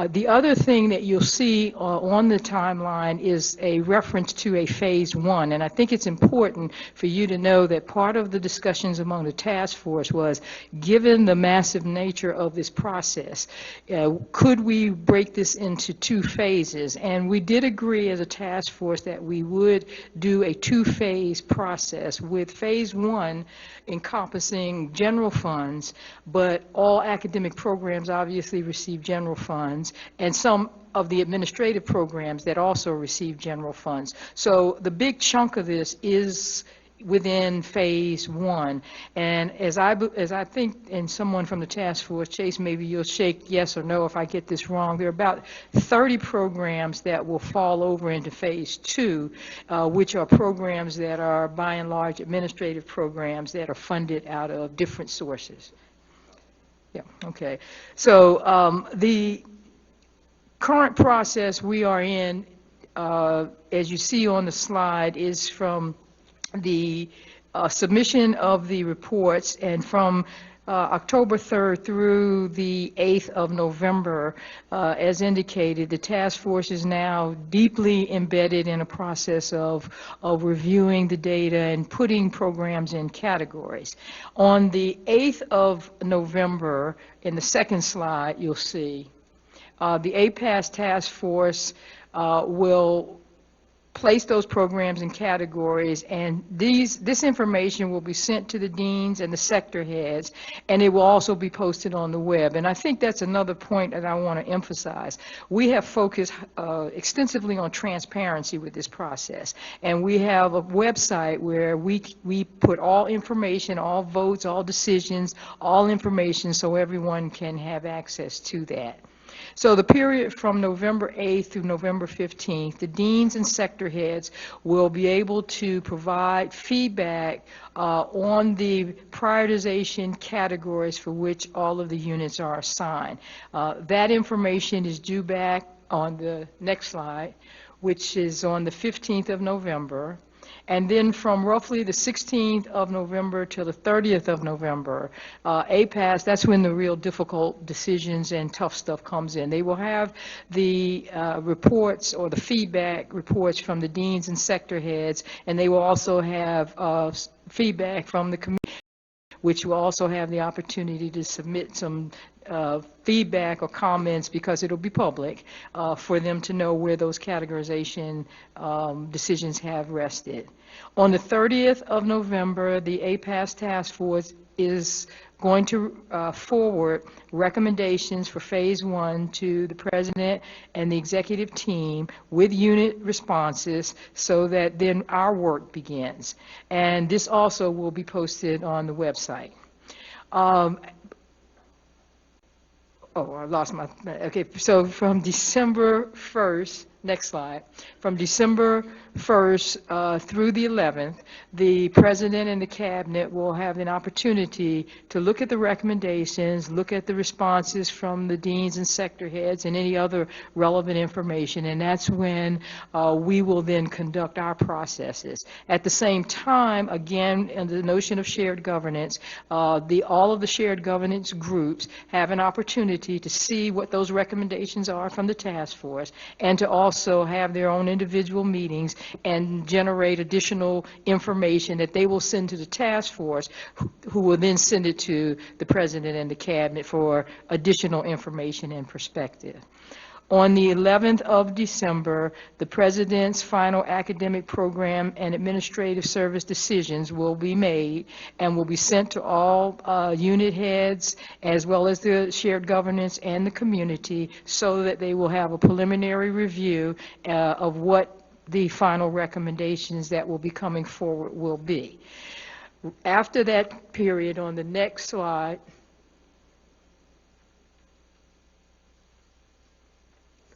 The other thing that you'll see on the timeline is a reference to a phase 1, and I think it's important for you to know that part of the discussions among the task force was, given the massive nature of this process, could we break this into 2 phases? And we did agree as a task force that we would do a 2-phase process, with phase 1 encompassing general funds, but all academic programs obviously receive general funds, and some of the administrative programs that also receive general funds. So the big chunk of this is within phase 1. And as I think, and someone from the task force, Chase, maybe you'll shake yes or no if I get this wrong, there are about 30 programs that will fall over into phase 2, which are programs that are by and large administrative programs that are funded out of different sources. Yeah, okay. So the current process we are in, as you see on the slide, is from the submission of the reports, and from October 3rd through the 8th of November, as indicated, the task force is now deeply embedded in a process of reviewing the data and putting programs in categories. On the 8th of November, in the second slide, you'll see the APASP task force will place those programs in categories, and this information will be sent to the deans and the sector heads, and it will also be posted on the web. And I think that's another point that I want to emphasize. We have focused extensively on transparency with this process, and we have a website where we put all information, all votes, all decisions, all information, so everyone can have access to that. So the period from November 8th through November 15th, the deans and sector heads will be able to provide feedback on the prioritization categories for which all of the units are assigned. That information is due back on the next slide, which is on the 15th of November. And then from roughly the 16th of November till the 30th of November, APASP, that's when the real difficult decisions and tough stuff comes in. They will have the reports or the feedback reports from the deans and sector heads, and they will also have feedback from the committee, which will also have the opportunity to submit some feedback or comments, because it'll be public, for them to know where those categorization decisions have rested. On the 30th of November, the APASP task force is going to forward recommendations for phase 1 to the president and the executive team with unit responses, so that then our work begins. And this also will be posted on the website. I lost my, okay, so from December 1st, next slide, from December 1st through the 11th, the president and the cabinet will have an opportunity to look at the recommendations, look at the responses from the deans and sector heads and any other relevant information, and that's when we will then conduct our processes. At the same time, again, in the notion of shared governance, all of the shared governance groups have an opportunity to see what those recommendations are from the task force, and to also have their own individual meetings and generate additional information that they will send to the task force, who will then send it to the president and the cabinet for additional information and perspective. On the 11th of December, the president's final academic program and administrative service decisions will be made and will be sent to all unit heads, as well as the shared governance and the community, so that they will have a preliminary review of what the final recommendations that will be coming forward will be. After that period, on the next slide,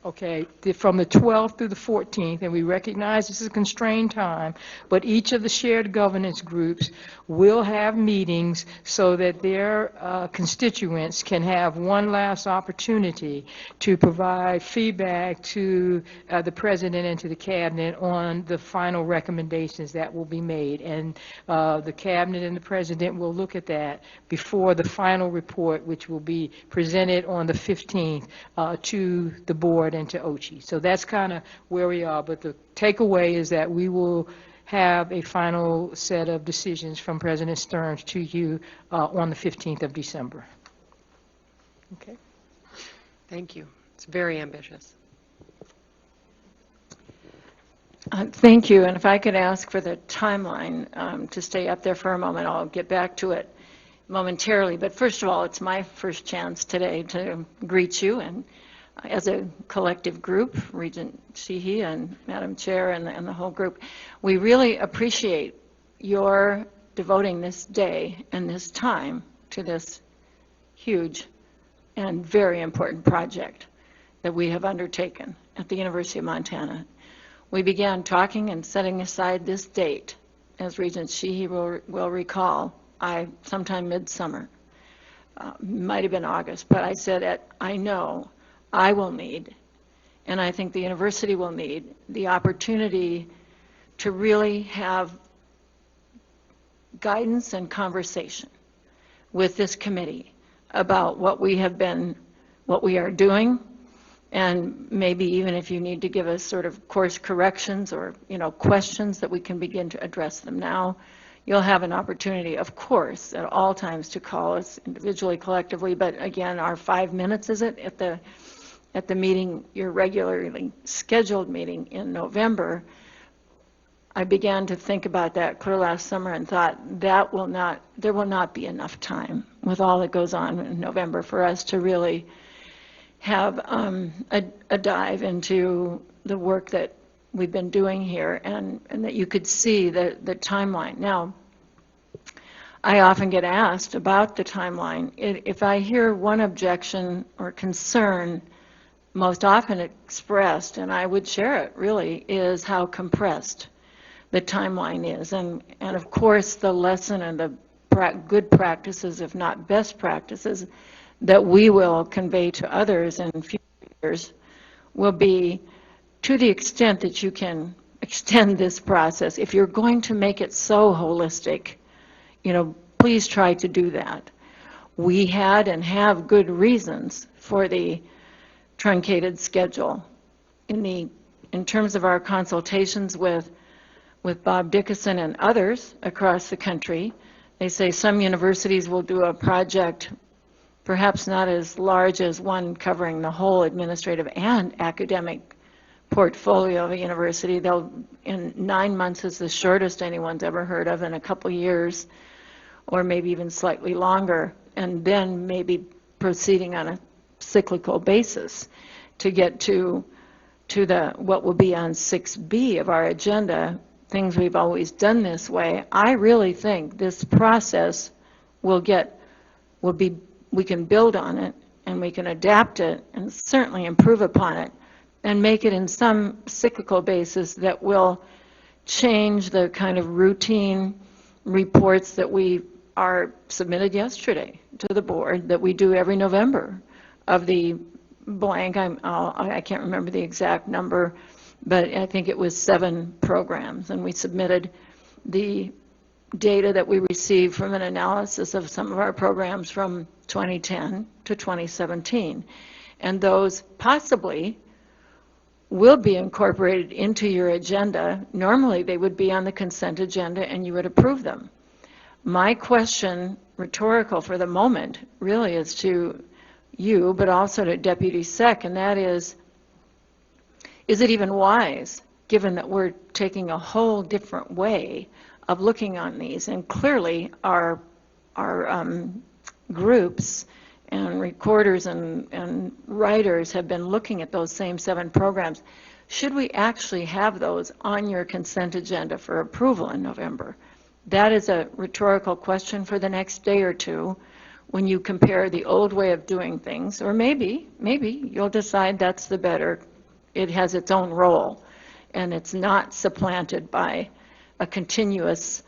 okay, from the 12th through the 14th, and we recognize this is a constrained time, but each of the shared governance groups will have meetings so that their constituents can have one last opportunity to provide feedback to the president and to the cabinet on the final recommendations that will be made. And the cabinet and the president will look at that before the final report, which will be presented on the 15th to the board and to OCHI. So that's kind of where we are, but the takeaway is that we will have a final set of decisions from President Stearns to you on the 15th of December. Okay. Thank you. It's very ambitious. Thank you, and if I could ask for the timeline to stay up there for a moment, I'll get back to it momentarily. But first of all, it's my first chance today to greet you, and as a collective group, Regent Sheehy and Madam Chair and the whole group, we really appreciate your devoting this day and this time to this huge and very important project that we have undertaken at the University of Montana. We began talking and setting aside this date, as Regent Sheehy will recall, sometime midsummer. Might have been August, but I said, I know I will need, and I think the university will need, the opportunity to really have guidance and conversation with this committee about what we are doing, and maybe even if you need to give us sort of course corrections or, questions that we can begin to address them now. You'll have an opportunity, of course, at all times to call us individually, collectively, but again, our 5 minutes, is it, at the meeting, your regularly scheduled meeting in November. I began to think about that clear last summer and thought there will not be enough time with all that goes on in November for us to really have a dive into the work that we've been doing here, and that you could see the timeline. Now, I often get asked about the timeline. If I hear one objection or concern most often expressed, and I would share it really, is how compressed the timeline is. And of course, the lesson and the good practices, if not best practices, that we will convey to others in future years will be, to the extent that you can extend this process, if you're going to make it so holistic, please try to do that. We had and have good reasons for the truncated schedule. In terms of our consultations with Bob Dickinson and others across the country, they say some universities will do a project perhaps not as large as one covering the whole administrative and academic portfolio of a university. They'll, in 9 months is the shortest anyone's ever heard of, in a couple years, or maybe even slightly longer, and then maybe proceeding on a cyclical basis to get to what will be on 6B of our agenda, things we've always done this way. I really think this process we can build on it, and we can adapt it, and certainly improve upon it, and make it in some cyclical basis that will change the kind of routine reports that we are submitted yesterday to the board that we do every November of the blank. I can't remember the exact number, but I think it was 7 programs, and we submitted the data that we received from an analysis of some of our programs from 2010 to 2017. And those possibly will be incorporated into your agenda. Normally they would be on the consent agenda and you would approve them. My question, rhetorical for the moment, really is to you, but also to Deputy Sec, and that is it even wise, given that we're taking a whole different way of looking on these, and clearly our groups and recorders and writers have been looking at those same 7 programs. Should we actually have those on your consent agenda for approval in November? That is a rhetorical question for the next day or two when you compare the old way of doing things, or maybe you'll decide that's the better it has its own role, and it's not supplanted by a continuous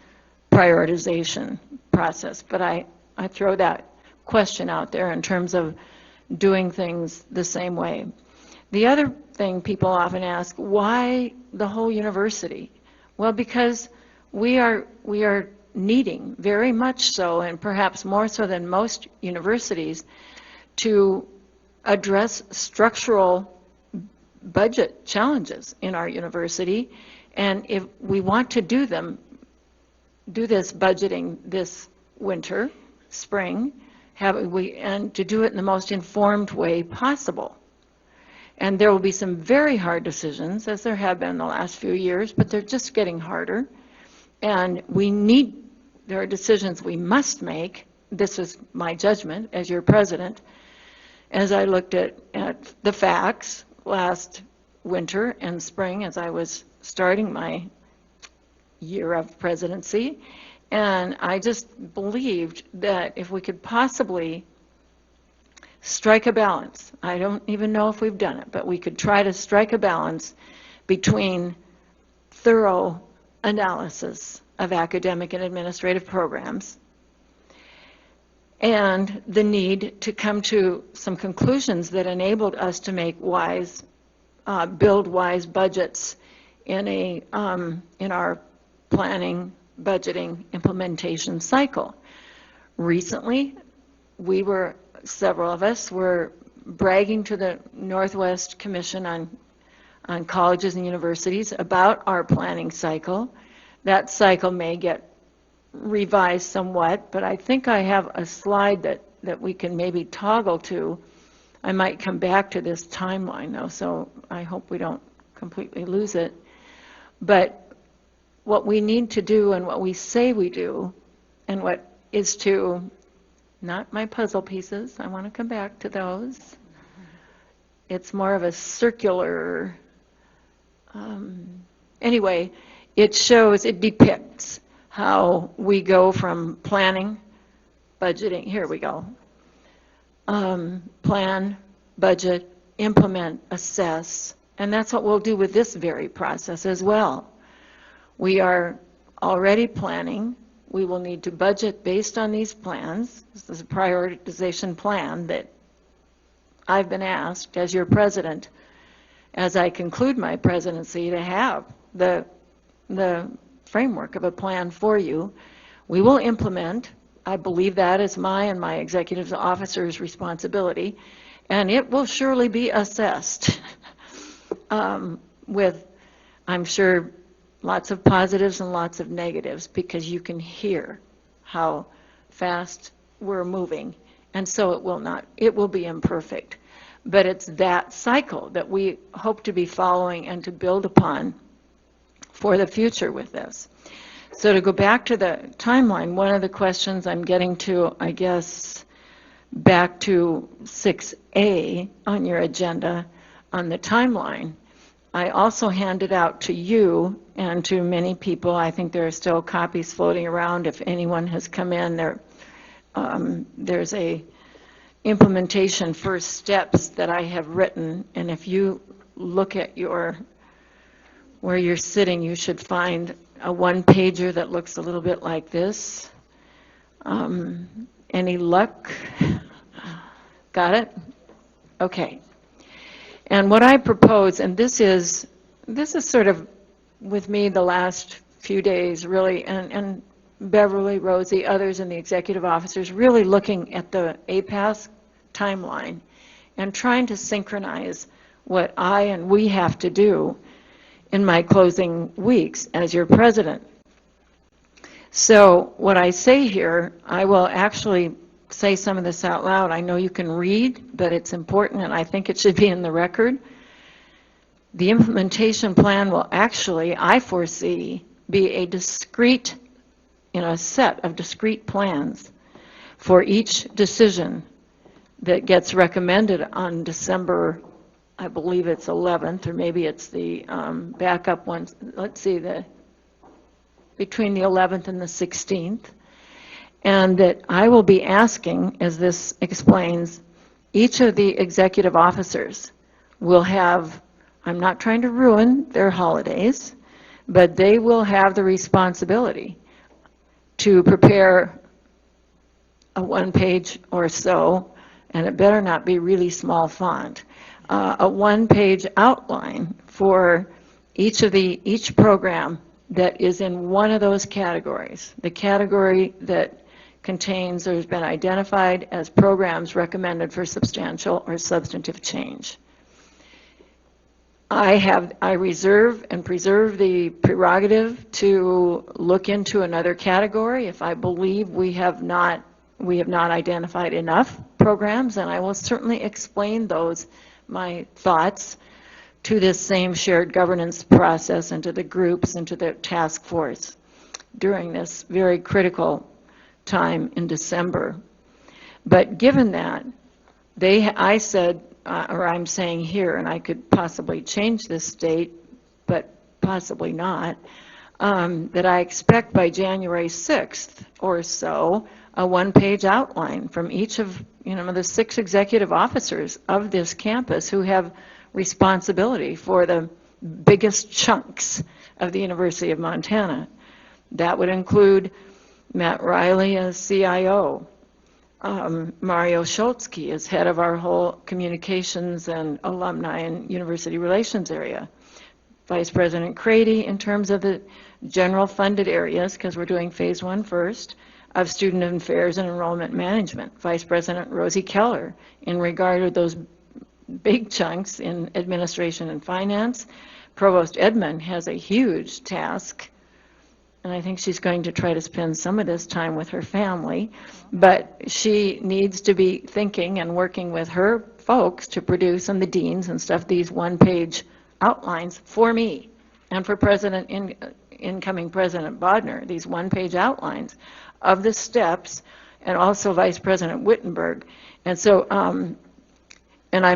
prioritization process. But I throw that question out there in terms of doing things the same way. The other thing people often ask, why the whole university? Well, because we are needing, very much so, and perhaps more so than most universities, to address structural budget challenges in our university. And if we want to do this budgeting this winter, spring, and to do it in the most informed way possible. And there will be some very hard decisions, as there have been the last few years, but they're just getting harder. And there are decisions we must make. This is my judgment as your president. As I looked at the facts last winter and spring as I was starting my year of presidency, and I just believed that if we could possibly strike a balance, I don't even know if we've done it, but we could try to strike a balance between thorough analysis of academic and administrative programs and the need to come to some conclusions that enabled us to make build wise budgets in our planning, budgeting, implementation cycle. Recently, several of us were bragging to the Northwest Commission on Colleges and Universities about our planning cycle. That cycle may get revised somewhat, but I think I have a slide that we can maybe toggle to. I might come back to this timeline, though, so I hope we don't completely lose it. But what we need to do and what we say we do, and what is to, not my puzzle pieces, I want to come back to those. It's more of a circular, anyway, it depicts how we go from planning, budgeting, here we go, plan, budget, implement, assess, and that's what we'll do with this very process as well. We are already planning. We will need to budget based on these plans. This is a prioritization plan that I've been asked as your president, as I conclude my presidency, to have the framework of a plan for you. We will implement. I believe that is my and my executive officer's responsibility, and it will surely be assessed with, I'm sure, lots of positives and lots of negatives, because you can hear how fast we're moving, and so it will be imperfect. But it's that cycle that we hope to be following and to build upon for the future with this. So to go back to the timeline, one of the questions I'm getting to, I guess, back to 6A on your agenda on the timeline, I also handed out to you and to many people. I think there are still copies floating around. If anyone has come in, there's a implementation first steps that I have written, and if you look at where you're sitting, you should find a one-pager that looks a little bit like this. Any luck? Got it? Okay. And what I propose, and this is sort of with me the last few days, really, and Beverly, Rosie, others in the executive officers, really looking at the APASP timeline and trying to synchronize what I and we have to do in my closing weeks as your president. So what I say here, I will actually say some of this out loud. I know you can read, but it's important, and I think it should be in the record. The implementation plan will actually, I foresee, be a discrete, a set of discrete plans for each decision that gets recommended on December, I believe it's 11th, or maybe it's the backup one. Let's see, between the 11th and the 16th. And that I will be asking, as this explains, each of the executive officers will have I'm not trying to ruin their holidays, but they will have the responsibility to prepare a one-page or so, and it better not be really small font, a one-page outline for each program that is in one of those categories. The category that contains or has been identified as programs recommended for substantial or substantive change. I reserve and preserve the prerogative to look into another category if I believe we have not identified enough programs, and I will certainly explain my thoughts, to this same shared governance process and to the groups and to the task force during this very critical time in December. But given that, I said, or I'm saying here, and I could possibly change this date, but possibly not, that I expect by January 6th or so, a one-page outline from each of the 6 executive officers of this campus who have responsibility for the biggest chunks of the University of Montana. That would include Matt Riley as CIO, Mario Schultzke as head of our whole communications and alumni and university relations area, Vice President Crady in terms of the general funded areas, because we're doing phase 1 first, of student affairs and enrollment management, Vice President Rosie Keller in regard to those big chunks in administration and finance. Provost Edmond has a huge task, and I think she's going to try to spend some of this time with her family, but she needs to be thinking and working with her folks to produce, and the deans and stuff, these one-page outlines for me and for incoming President Bodner, these one-page outlines of the steps, and also Vice President Wittenberg. And so, and I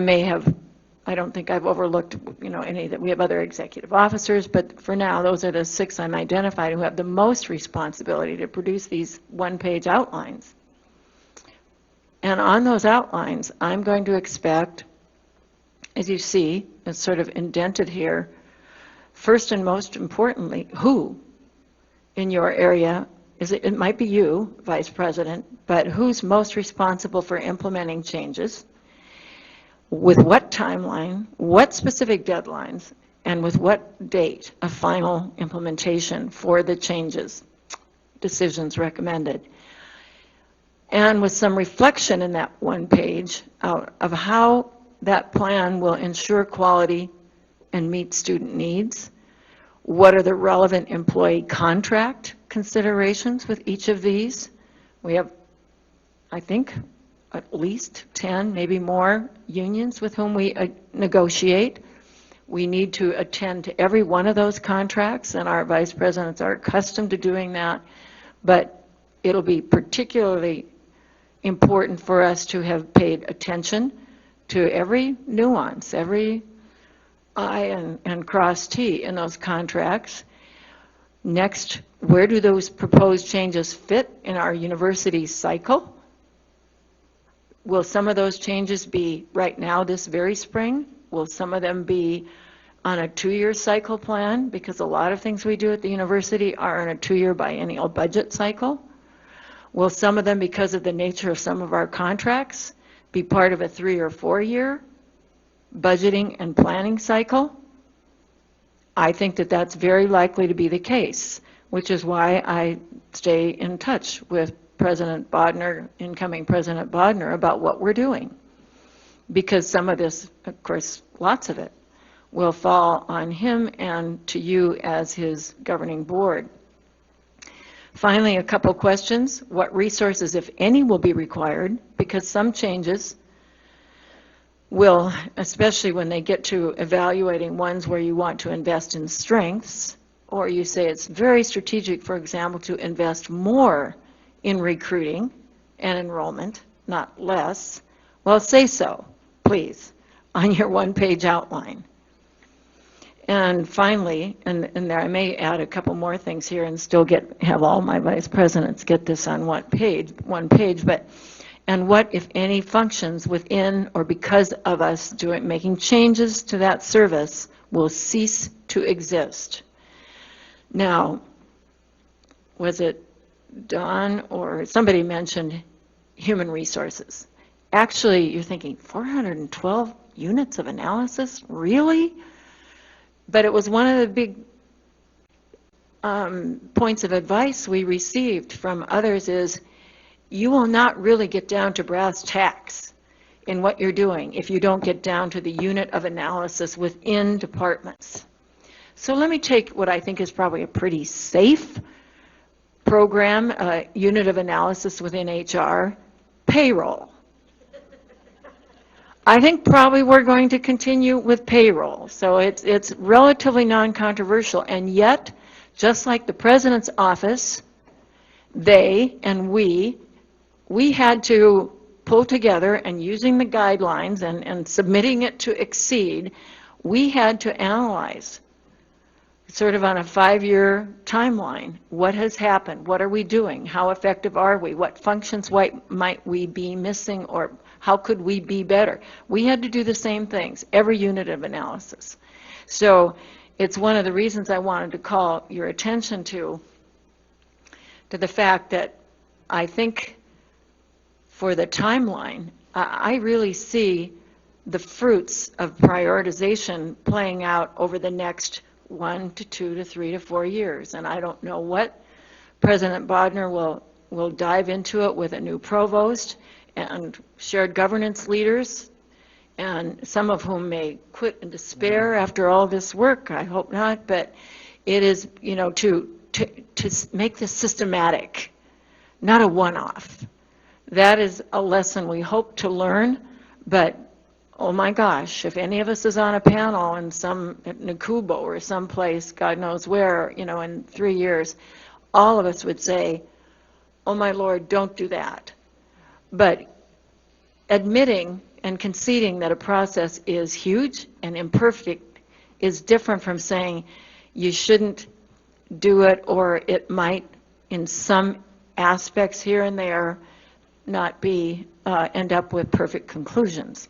don't think I've overlooked, any that we have other executive officers, but for now, those are the 6 I'm identified who have the most responsibility to produce these one-page outlines. And on those outlines, I'm going to expect, as you see, it's sort of indented here, first and most importantly, who in your area, it might be you, Vice President, but who's most responsible for implementing changes? With what timeline, what specific deadlines, and with what date of final implementation for the changes, decisions recommended. And with some reflection in that one page of how that plan will ensure quality and meet student needs. What are the relevant employee contract considerations with each of these? We have, I think, at least 10, maybe more, unions with whom we negotiate. We need to attend to every one of those contracts, and our vice presidents are accustomed to doing that, but it'll be particularly important for us to have paid attention to every nuance, every I and cross T in those contracts. Next, where do those proposed changes fit in our university cycle? Will some of those changes be right now this very spring? Will some of them be on a 2-year cycle plan? Because a lot of things we do at the university are on a 2-year biennial budget cycle. Will some of them, because of the nature of some of our contracts, be part of a 3 or 4-year budgeting and planning cycle? I think that that's very likely to be the case, which is why I stay in touch with President Bodner, incoming President Bodner, about what we're doing. Because some of this, of course, lots of it, will fall on him and to you as his governing board. Finally, a couple questions. What resources, if any, will be required? Because some changes will, especially when they get to evaluating ones where you want to invest in strengths, or you say it's very strategic, for example, to invest more in recruiting and enrollment, not less. Well, say so, please, on your one-page outline. And finally, and there I may add a couple more things here and still have all my vice presidents get this on one page, but and what, if any, functions within or because of us making changes to that service will cease to exist. Now, was it Don or somebody mentioned human resources? Actually, you're thinking 412 units of analysis? Really? But it was one of the big points of advice we received from others is you will not really get down to brass tacks in what you're doing if you don't get down to the unit of analysis within departments. So let me take what I think is probably a pretty safe program, unit of analysis within HR, payroll. I think probably we're going to continue with payroll. So it's relatively non-controversial, and yet, just like the President's office, they and we had to pull together, and using the guidelines and submitting it to Exceed, we had to analyze sort of on a 5-year timeline. What has happened? What are we doing? How effective are we? What functions might we be missing, or how could we be better? We had to do the same things, every unit of analysis. So it's one of the reasons I wanted to call your attention to the fact that I think for the timeline, I really see the fruits of prioritization playing out over the next 1 to 2 to 3 to 4 years. And I don't know what President Bodnar will dive into it with a new provost and shared governance leaders, and some of whom may quit in despair after all this work. I hope not, but it is, you know, to make this systematic, not a one-off. That is a lesson we hope to learn, but oh my gosh, if any of us is on a panel in some at Nakubo or someplace, God knows where, you know, in 3 years, all of us would say, oh my Lord, don't do that. But admitting and conceding that a process is huge and imperfect is different from saying you shouldn't do it, or it might, in some aspects here and there, not be end up with perfect conclusions.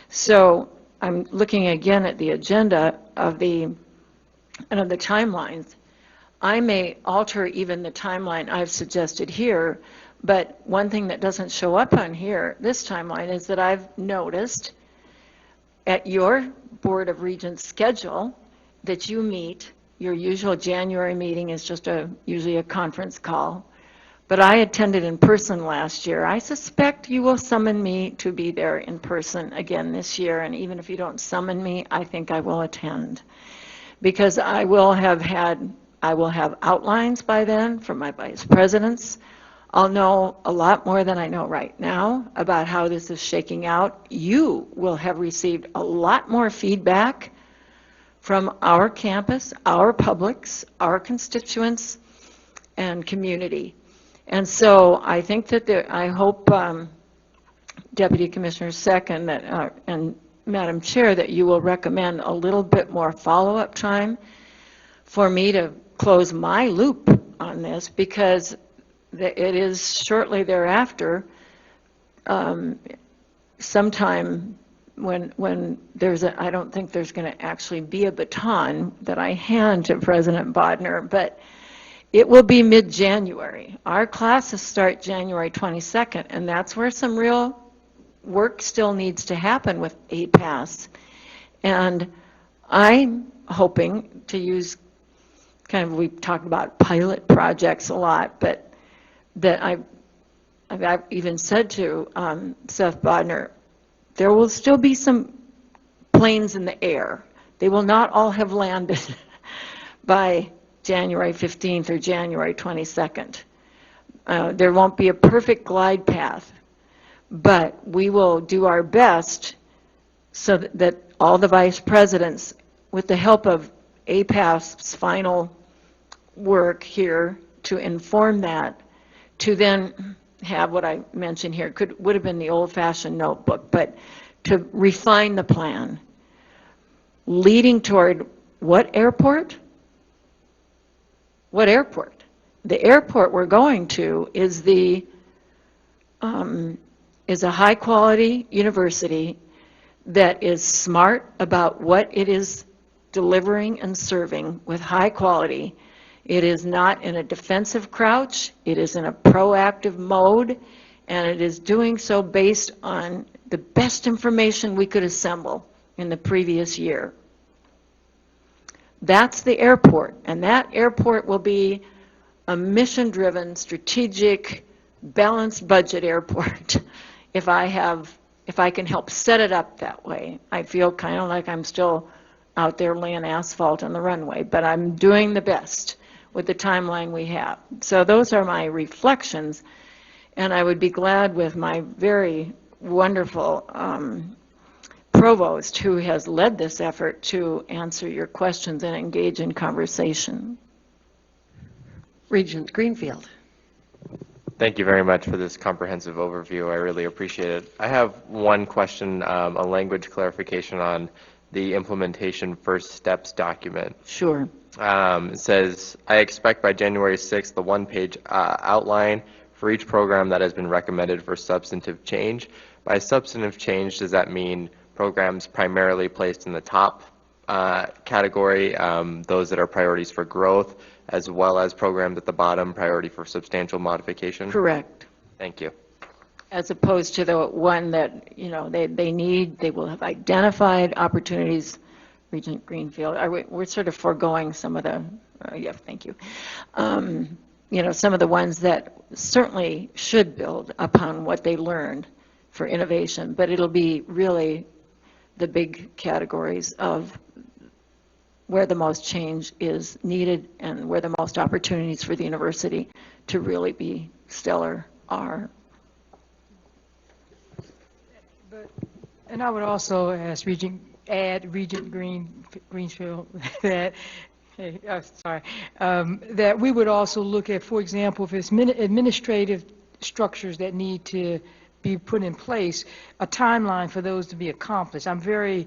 So I'm looking again at the agenda of the timelines. I may alter even the timeline I've suggested here, but one thing that doesn't show up on here, this timeline, is that I've noticed at your Board of Regents schedule that you meet. Your usual January meeting is just usually a conference call. But I attended in person last year. I suspect you will summon me to be there in person again this year, and even if you don't summon me, I think I will attend. Because I will have outlines by then from my vice presidents. I'll know a lot more than I know right now about how this is shaking out. You will have received a lot more feedback from our campus, our publics, our constituents, and community. And so I think that I hope, Deputy Commissioner Second, that, and Madam Chair, that you will recommend a little bit more follow-up time for me to close my loop on this, because it is shortly thereafter, sometime when I don't think there's going to actually be a baton that I hand to President Bodnar, but it will be mid-January. Our classes start January 22nd, and that's where some real work still needs to happen with APASP. And I'm hoping to use we've talked about pilot projects a lot, but that I've even said to Seth Bodnar, there will still be some planes in the air. They will not all have landed by January 15th or January 22nd. There won't be a perfect glide path, but we will do our best so that all the vice presidents, with the help of APASP's final work here to inform that, to then have what I mentioned here, would have been the old-fashioned notebook, but to refine the plan, leading toward what airport? What airport? The airport we're going to is a high-quality university that is smart about what it is delivering and serving with high quality. It is not in a defensive crouch, it is in a proactive mode, and it is doing so based on the best information we could assemble in the previous year. That's the airport, and that airport will be a mission-driven, strategic, balanced budget airport if I can help set it up that way. I feel kind of like I'm still out there laying asphalt on the runway, but I'm doing the best with the timeline we have. So those are my reflections, and I would be glad with my very wonderful provost who has led this effort to answer your questions and engage in conversation. Regent Greenfield. Thank you very much for this comprehensive overview. I really appreciate it. I have one question, a language clarification on the implementation first steps document. Sure. It says, I expect by January 6th the one-page outline for each program that has been recommended for substantive change. By substantive change, does that mean programs primarily placed in the top category, those that are priorities for growth, as well as programs at the bottom, priority for substantial modification? Correct. Thank you. As opposed to the one that, you know, they will have identified opportunities. Regent Greenfield, we're sort of foregoing some of the, yeah, thank you. You know, some of the ones that certainly should build upon what they learned for innovation, but it'll be really the big categories of where the most change is needed and where the most opportunities for the university to really be stellar are. And I would also ask Regent Greenfield that, hey, sorry, that we would also look at, for example, if it's administrative structures that need to be put in place, a timeline for those to be accomplished. I'm very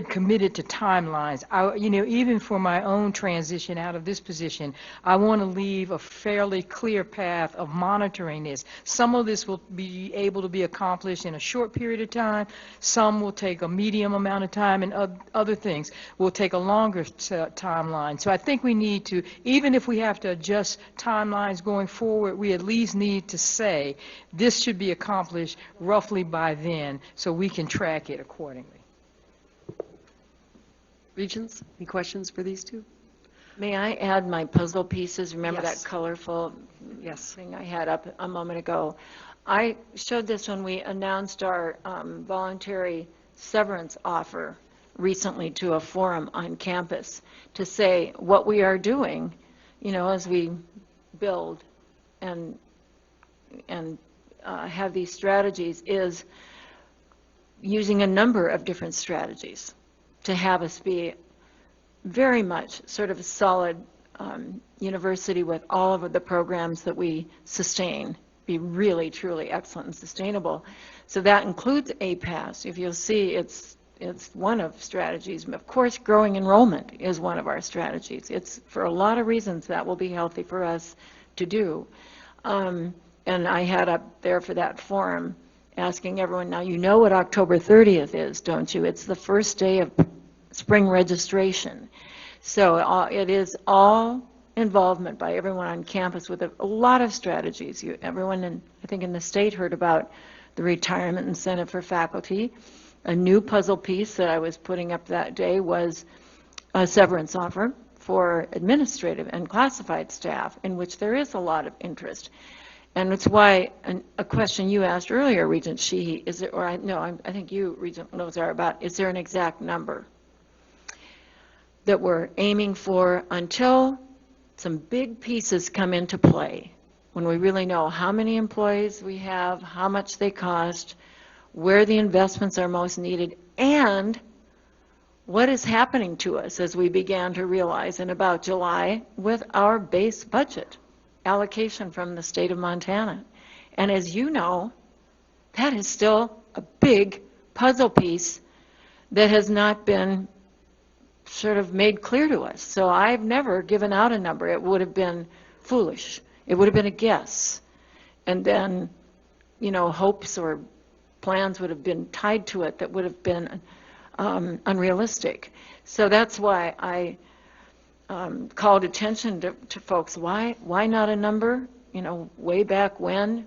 committed to timelines. You know, even for my own transition out of this position, I want to leave a fairly clear path of monitoring this. Some of this will be able to be accomplished in a short period of time. Some will take a medium amount of time, and other things will take a longer timeline. So I think we need to, even if we have to adjust timelines going forward, we at least need to say this should be accomplished roughly by then so we can track it accordingly. Regents, any questions for these two? May I add my puzzle pieces? Remember Yes. that colorful Yes. thing I had up a moment ago? I showed this when we announced our voluntary severance offer recently to a forum on campus to say what we are doing, you know, as we build and have these strategies is using a number of different strategies to have us be very much sort of a solid university with all of the programs that we sustain, be really, truly excellent and sustainable. So that includes APASP. If you'll see, it's one of strategies. Of course, growing enrollment is one of our strategies. It's, for a lot of reasons, that will be healthy for us to do. And I had up there for that forum asking everyone, now you know what October 30th is, don't you? It's the first day of spring registration. So it is all involvement by everyone on campus with a lot of strategies. Everyone, I think in the state, heard about the retirement incentive for faculty. A new puzzle piece that I was putting up that day was a severance offer for administrative and classified staff, in which there is a lot of interest. And it's why a question you asked earlier, Regent Sheehy, is there, or I think you, Regent Lozar, about is there an exact number that we're aiming for until some big pieces come into play, when we really know how many employees we have, how much they cost, where the investments are most needed, and what is happening to us as we began to realize in about July with our base budget allocation from the state of Montana. And as you know, that is still a big puzzle piece that has not been sort of made clear to us. So I've never given out a number. It would have been foolish. It would have been a guess. And then, you know, hopes or plans would have been tied to it that would have been unrealistic. So that's why I called attention to folks. Why not a number, way back when?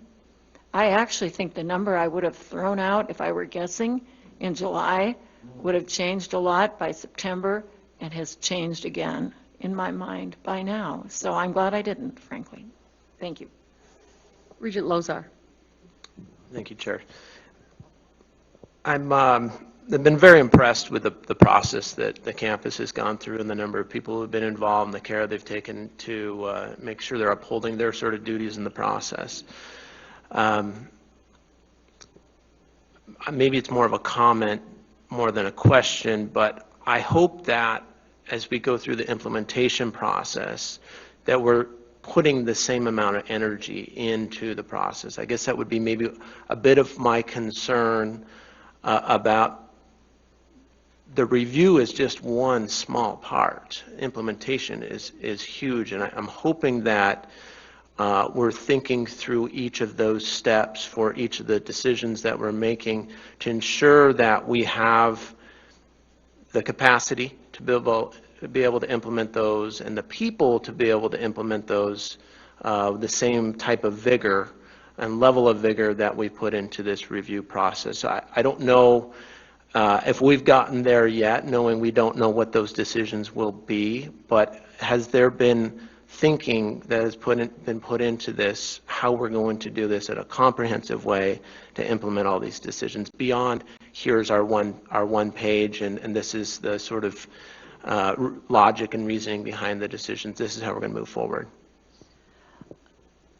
I actually think the number I would have thrown out if I were guessing in July would have changed a lot by September and has changed again in my mind by now. So I'm glad I didn't, frankly. Thank you. Regent Lozar. Thank you, Chair. I've been very impressed with the process that the campus has gone through and the number of people who have been involved and the care they've taken to make sure they're upholding their sort of duties in the process. Maybe it's more of a comment more than a question, but I hope that as we go through the implementation process that we're putting the same amount of energy into the process. I guess that would be maybe a bit of my concern about the review is just one small part. Implementation is huge, and I'm hoping that we're thinking through each of those steps for each of the decisions that we're making to ensure that we have the capacity to be able to implement those and the people to be able to implement those with the same type of vigor and level of vigor that we put into this review process. I don't know if we've gotten there yet, knowing we don't know what those decisions will be, but has there been thinking that has been put into this, how we're going to do this in a comprehensive way to implement all these decisions beyond here's our one page and this is the sort of logic and reasoning behind the decisions. This is how we're going to move forward.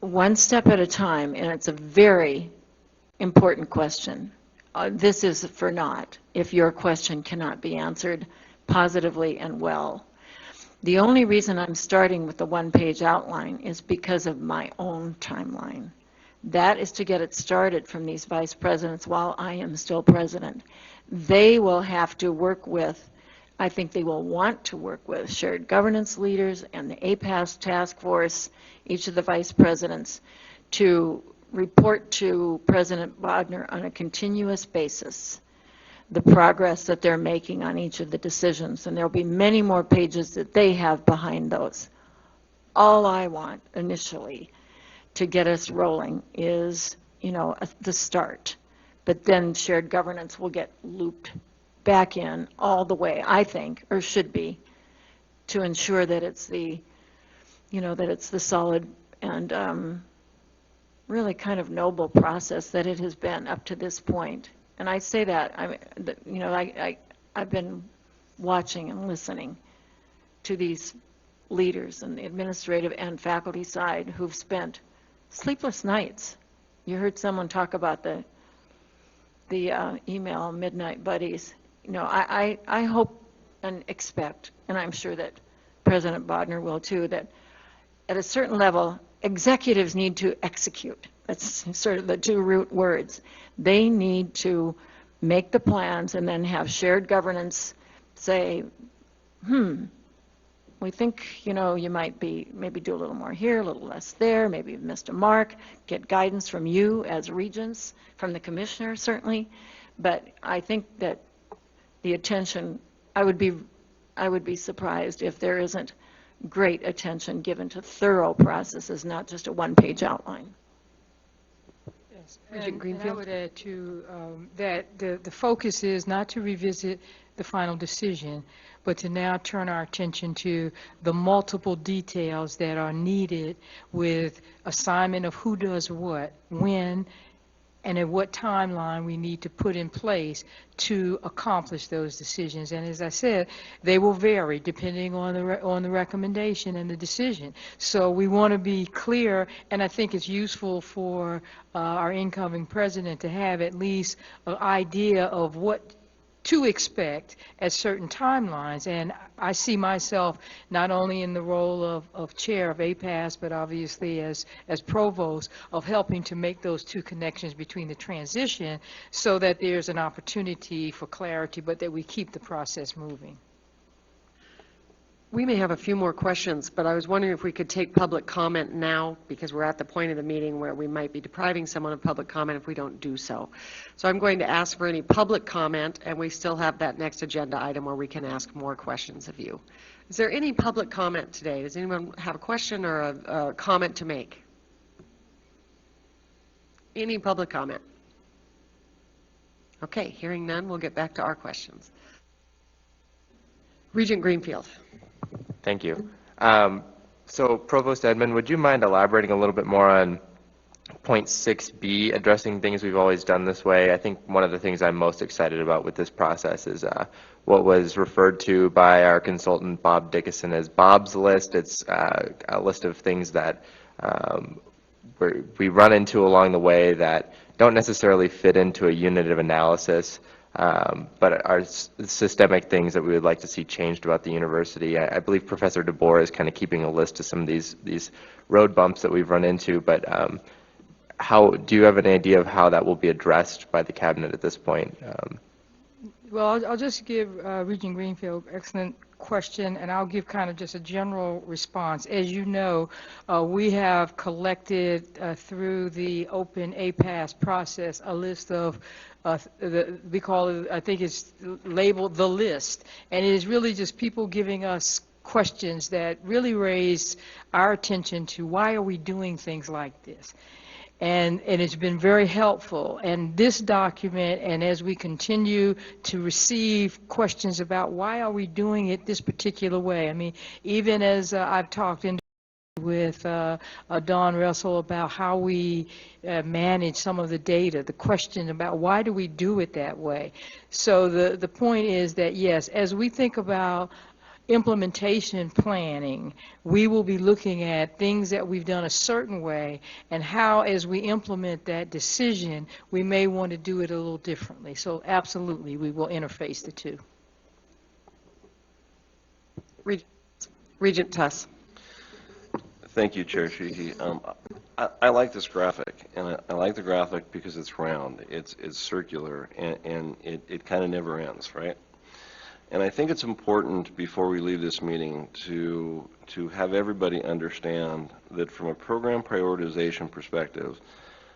One step at a time, and it's a very important question. This is for naught if your question cannot be answered positively and well. The only reason I'm starting with the one-page outline is because of my own timeline. That is to get it started from these vice presidents while I am still president. They will have to work with, I think they will want to work with shared governance leaders and the APASP task force, each of the vice presidents, to report to President Bodner on a continuous basis the progress that they're making on each of the decisions, and there'll be many more pages that they have behind those. All I want initially to get us rolling is, the start, but then shared governance will get looped back in all the way, I think, or should be, to ensure that it's the, that it's the solid and really kind of noble process that it has been up to this point. And I say that, I've been watching and listening to these leaders on the administrative and faculty side who've spent sleepless nights. You heard someone talk about the email Midnight Buddies. I hope and expect, and I'm sure that President Bodner will too, that at a certain level, executives need to execute. That's sort of the two root words. They need to make the plans and then have shared governance say, we think, you might be, maybe do a little more here, a little less there, maybe you've missed a mark, get guidance from you as regents, from the commissioner certainly, but I think that the attention, I would be surprised if there isn't great attention given to thorough processes, not just a one-page outline. And I would add to that the focus is not to revisit the final decision, but to now turn our attention to the multiple details that are needed with assignment of who does what, when, and at what timeline we need to put in place to accomplish those decisions. And as I said, they will vary depending on the recommendation and the decision. So we want to be clear, and I think it's useful for our incoming president to have at least an idea of what to expect at certain timelines. And I see myself not only in the role of chair of APASP, but obviously as provost, of helping to make those two connections between the transition so that there's an opportunity for clarity, but that we keep the process moving. We may have a few more questions, but I was wondering if we could take public comment now, because we're at the point of the meeting where we might be depriving someone of public comment if we don't do so. So I'm going to ask for any public comment, and we still have that next agenda item where we can ask more questions of you. Is there any public comment today? Does anyone have a question or a comment to make? Any public comment? Okay, hearing none, we'll get back to our questions. Regent Greenfield. Thank you. So Provost Edmond, would you mind elaborating a little bit more on point 6B, addressing things we've always done this way? I think one of the things I'm most excited about with this process is what was referred to by our consultant Bob Dickinson as Bob's list. It's a list of things that we run into along the way that don't necessarily fit into a unit of analysis, but are systemic things that we would like to see changed about the university. I believe Professor DeBoer is kind of keeping a list of some of these road bumps that we've run into, but do you have an idea of how that will be addressed by the cabinet at this point? Well, I'll just give Regent Greenfield excellent question, and I'll give kind of just a general response. As you know, we have collected through the open APASP process a list of we call it, I think it's labeled the list, and it is really just people giving us questions that really raise our attention to why are we doing things like this. And it's been very helpful. And this document, and as we continue to receive questions about why are we doing it this particular way, I mean, even as I've talked with Don Russell about how we manage some of the data, the question about why do we do it that way. So the point is that, yes, as we think about implementation planning, we will be looking at things that we've done a certain way and how, as we implement that decision, we may want to do it a little differently. So absolutely, we will interface the two. Regent Tuss. Thank you, Chair Sheehy. I like this graphic, and I like the graphic because it's round, it's circular, and it kind of never ends, right? And I think it's important before we leave this meeting to have everybody understand that from a program prioritization perspective,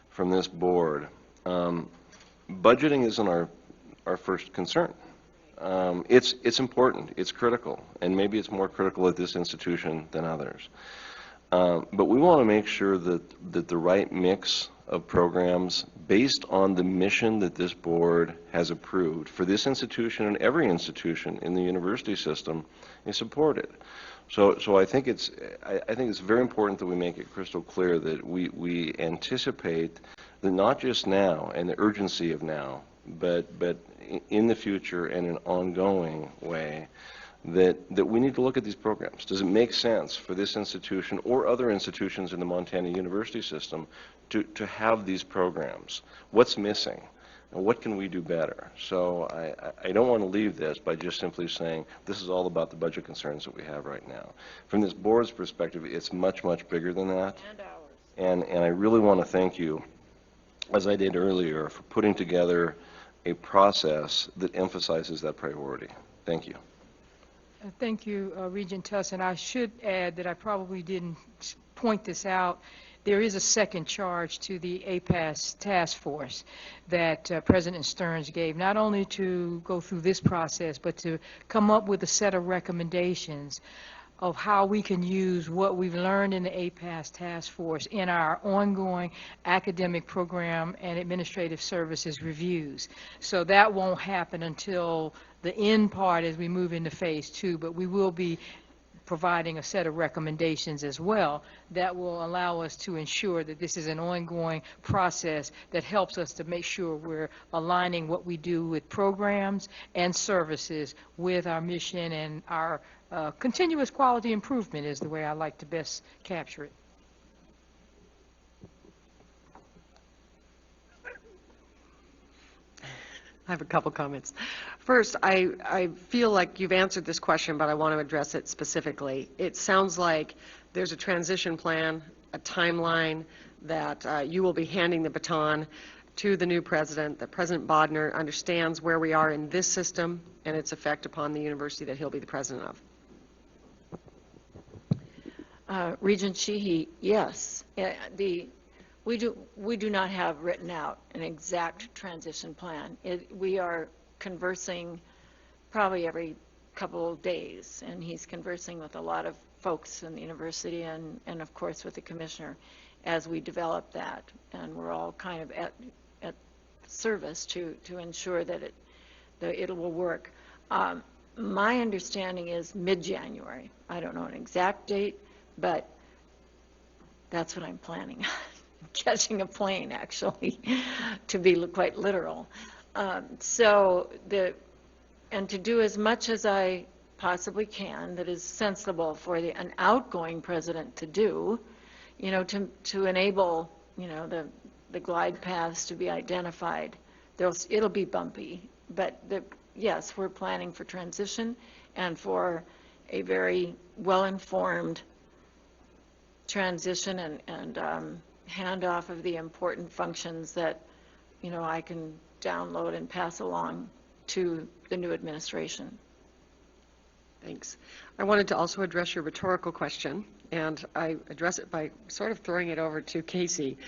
from this board, budgeting isn't our first concern. It's important, it's critical, and maybe it's more critical at this institution than others. But we want to make sure that the right mix of programs based on the mission that this board has approved for this institution and every institution in the university system is supported. So I think it's very important that we make it crystal clear that we anticipate that not just now and the urgency of now, but in the future and in an ongoing way, that we need to look at these programs. Does it make sense for this institution or other institutions in the Montana university system to have these programs? What's missing? And what can we do better? So I don't want to leave this by just simply saying this is all about the budget concerns that we have right now. From this board's perspective, it's much, much bigger than that. And I really want to thank you, as I did earlier, for putting together a process that emphasizes that priority. Thank you. Thank you, Regent Tuss, and I should add that I probably didn't point this out. There is a second charge to the APAS task force that President Stearns gave, not only to go through this process, but to come up with a set of recommendations of how we can use what we've learned in the APAS task force in our ongoing academic program and administrative services reviews. So that won't happen until the end part as we move into phase 2, but we will be providing a set of recommendations as well that will allow us to ensure that this is an ongoing process that helps us to make sure we're aligning what we do with programs and services with our mission, and our continuous quality improvement is the way I like to best capture it. I have a couple comments. First, I feel like you've answered this question, but I want to address it specifically. It sounds like there's a transition plan, a timeline, that you will be handing the baton to the new president, that President Bodner understands where we are in this system and its effect upon the university that he'll be the president of. Regent Sheehy, yes. We do not have written out an exact transition plan. We are conversing probably every couple of days, and he's conversing with a lot of folks in the university and of course with the commissioner as we develop that, and we're all kind of at service to ensure that it will work. My understanding is mid-January. I don't know an exact date, but that's what I'm planning on. Catching a plane, actually, to be quite literal. And to do as much as I possibly can that is sensible for an outgoing president to do, you know, to enable, you know, the glide paths to be identified. It'll be bumpy, but yes, we're planning for transition and for a very well-informed transition and handoff of the important functions that, you know, I can download and pass along to the new administration. Thanks. I wanted to also address your rhetorical question, and I address it by sort of throwing it over to Casey.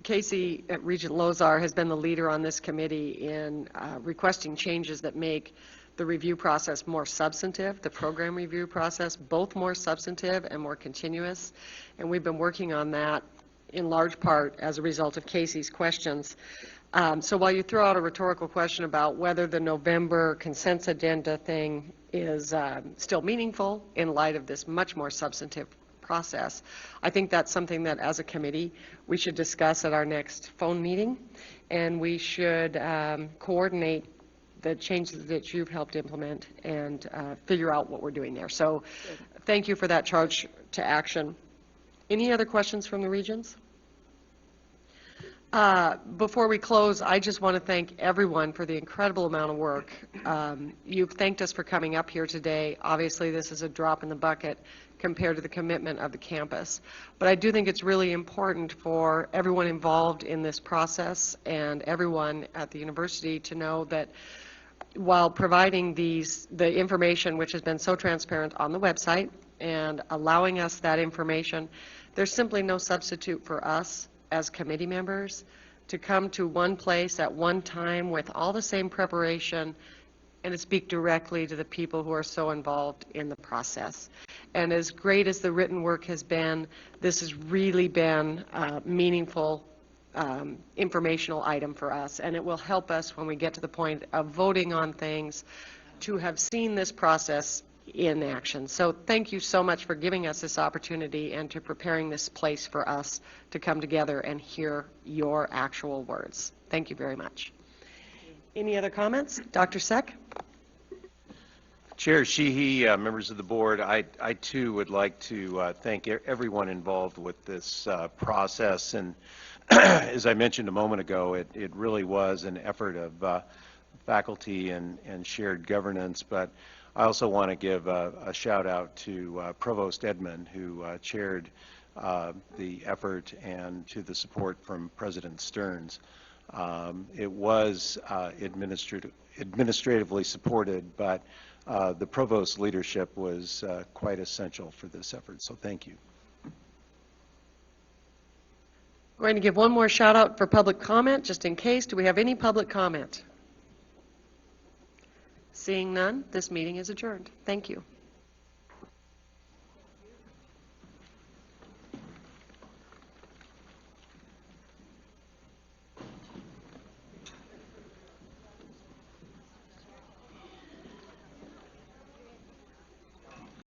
Casey at Regent Lozar has been the leader on this committee in requesting changes that make the review process more substantive, the program review process, both more substantive and more continuous. And we've been working on that in large part as a result of Casey's questions. So while you throw out a rhetorical question about whether the November consent agenda thing is still meaningful in light of this much more substantive process, I think that's something that as a committee we should discuss at our next phone meeting, and we should coordinate the changes that you've helped implement and figure out what we're doing there. So thank you for that charge to action. Any other questions from the regions? Before we close, I just want to thank everyone for the incredible amount of work. You've thanked us for coming up here today. Obviously, this is a drop in the bucket compared to the commitment of the campus. But I do think it's really important for everyone involved in this process and everyone at the university to know that while providing the information which has been so transparent on the website and allowing us that information, there's simply no substitute for us as committee members to come to one place at one time with all the same preparation and to speak directly to the people who are so involved in the process. And as great as the written work has been, this has really been a meaningful informational item for us, and it will help us when we get to the point of voting on things to have seen this process in action. So thank you so much for giving us this opportunity and to preparing this place for us to come together and hear your actual words. Thank you very much. Any other comments? Dr. Seck? Chair Sheehy, members of the board, I too would like to thank everyone involved with this process. And as I mentioned a moment ago, it really was an effort of faculty and shared governance. But I also want to give a shout out to Provost Edmond, who chaired the effort, and to the support from President Stearns. It was administratively supported, but the Provost's leadership was quite essential for this effort, so thank you. I'm going to give one more shout out for public comment, just in case. Do we have any public comment? Seeing none, this meeting is adjourned. Thank you.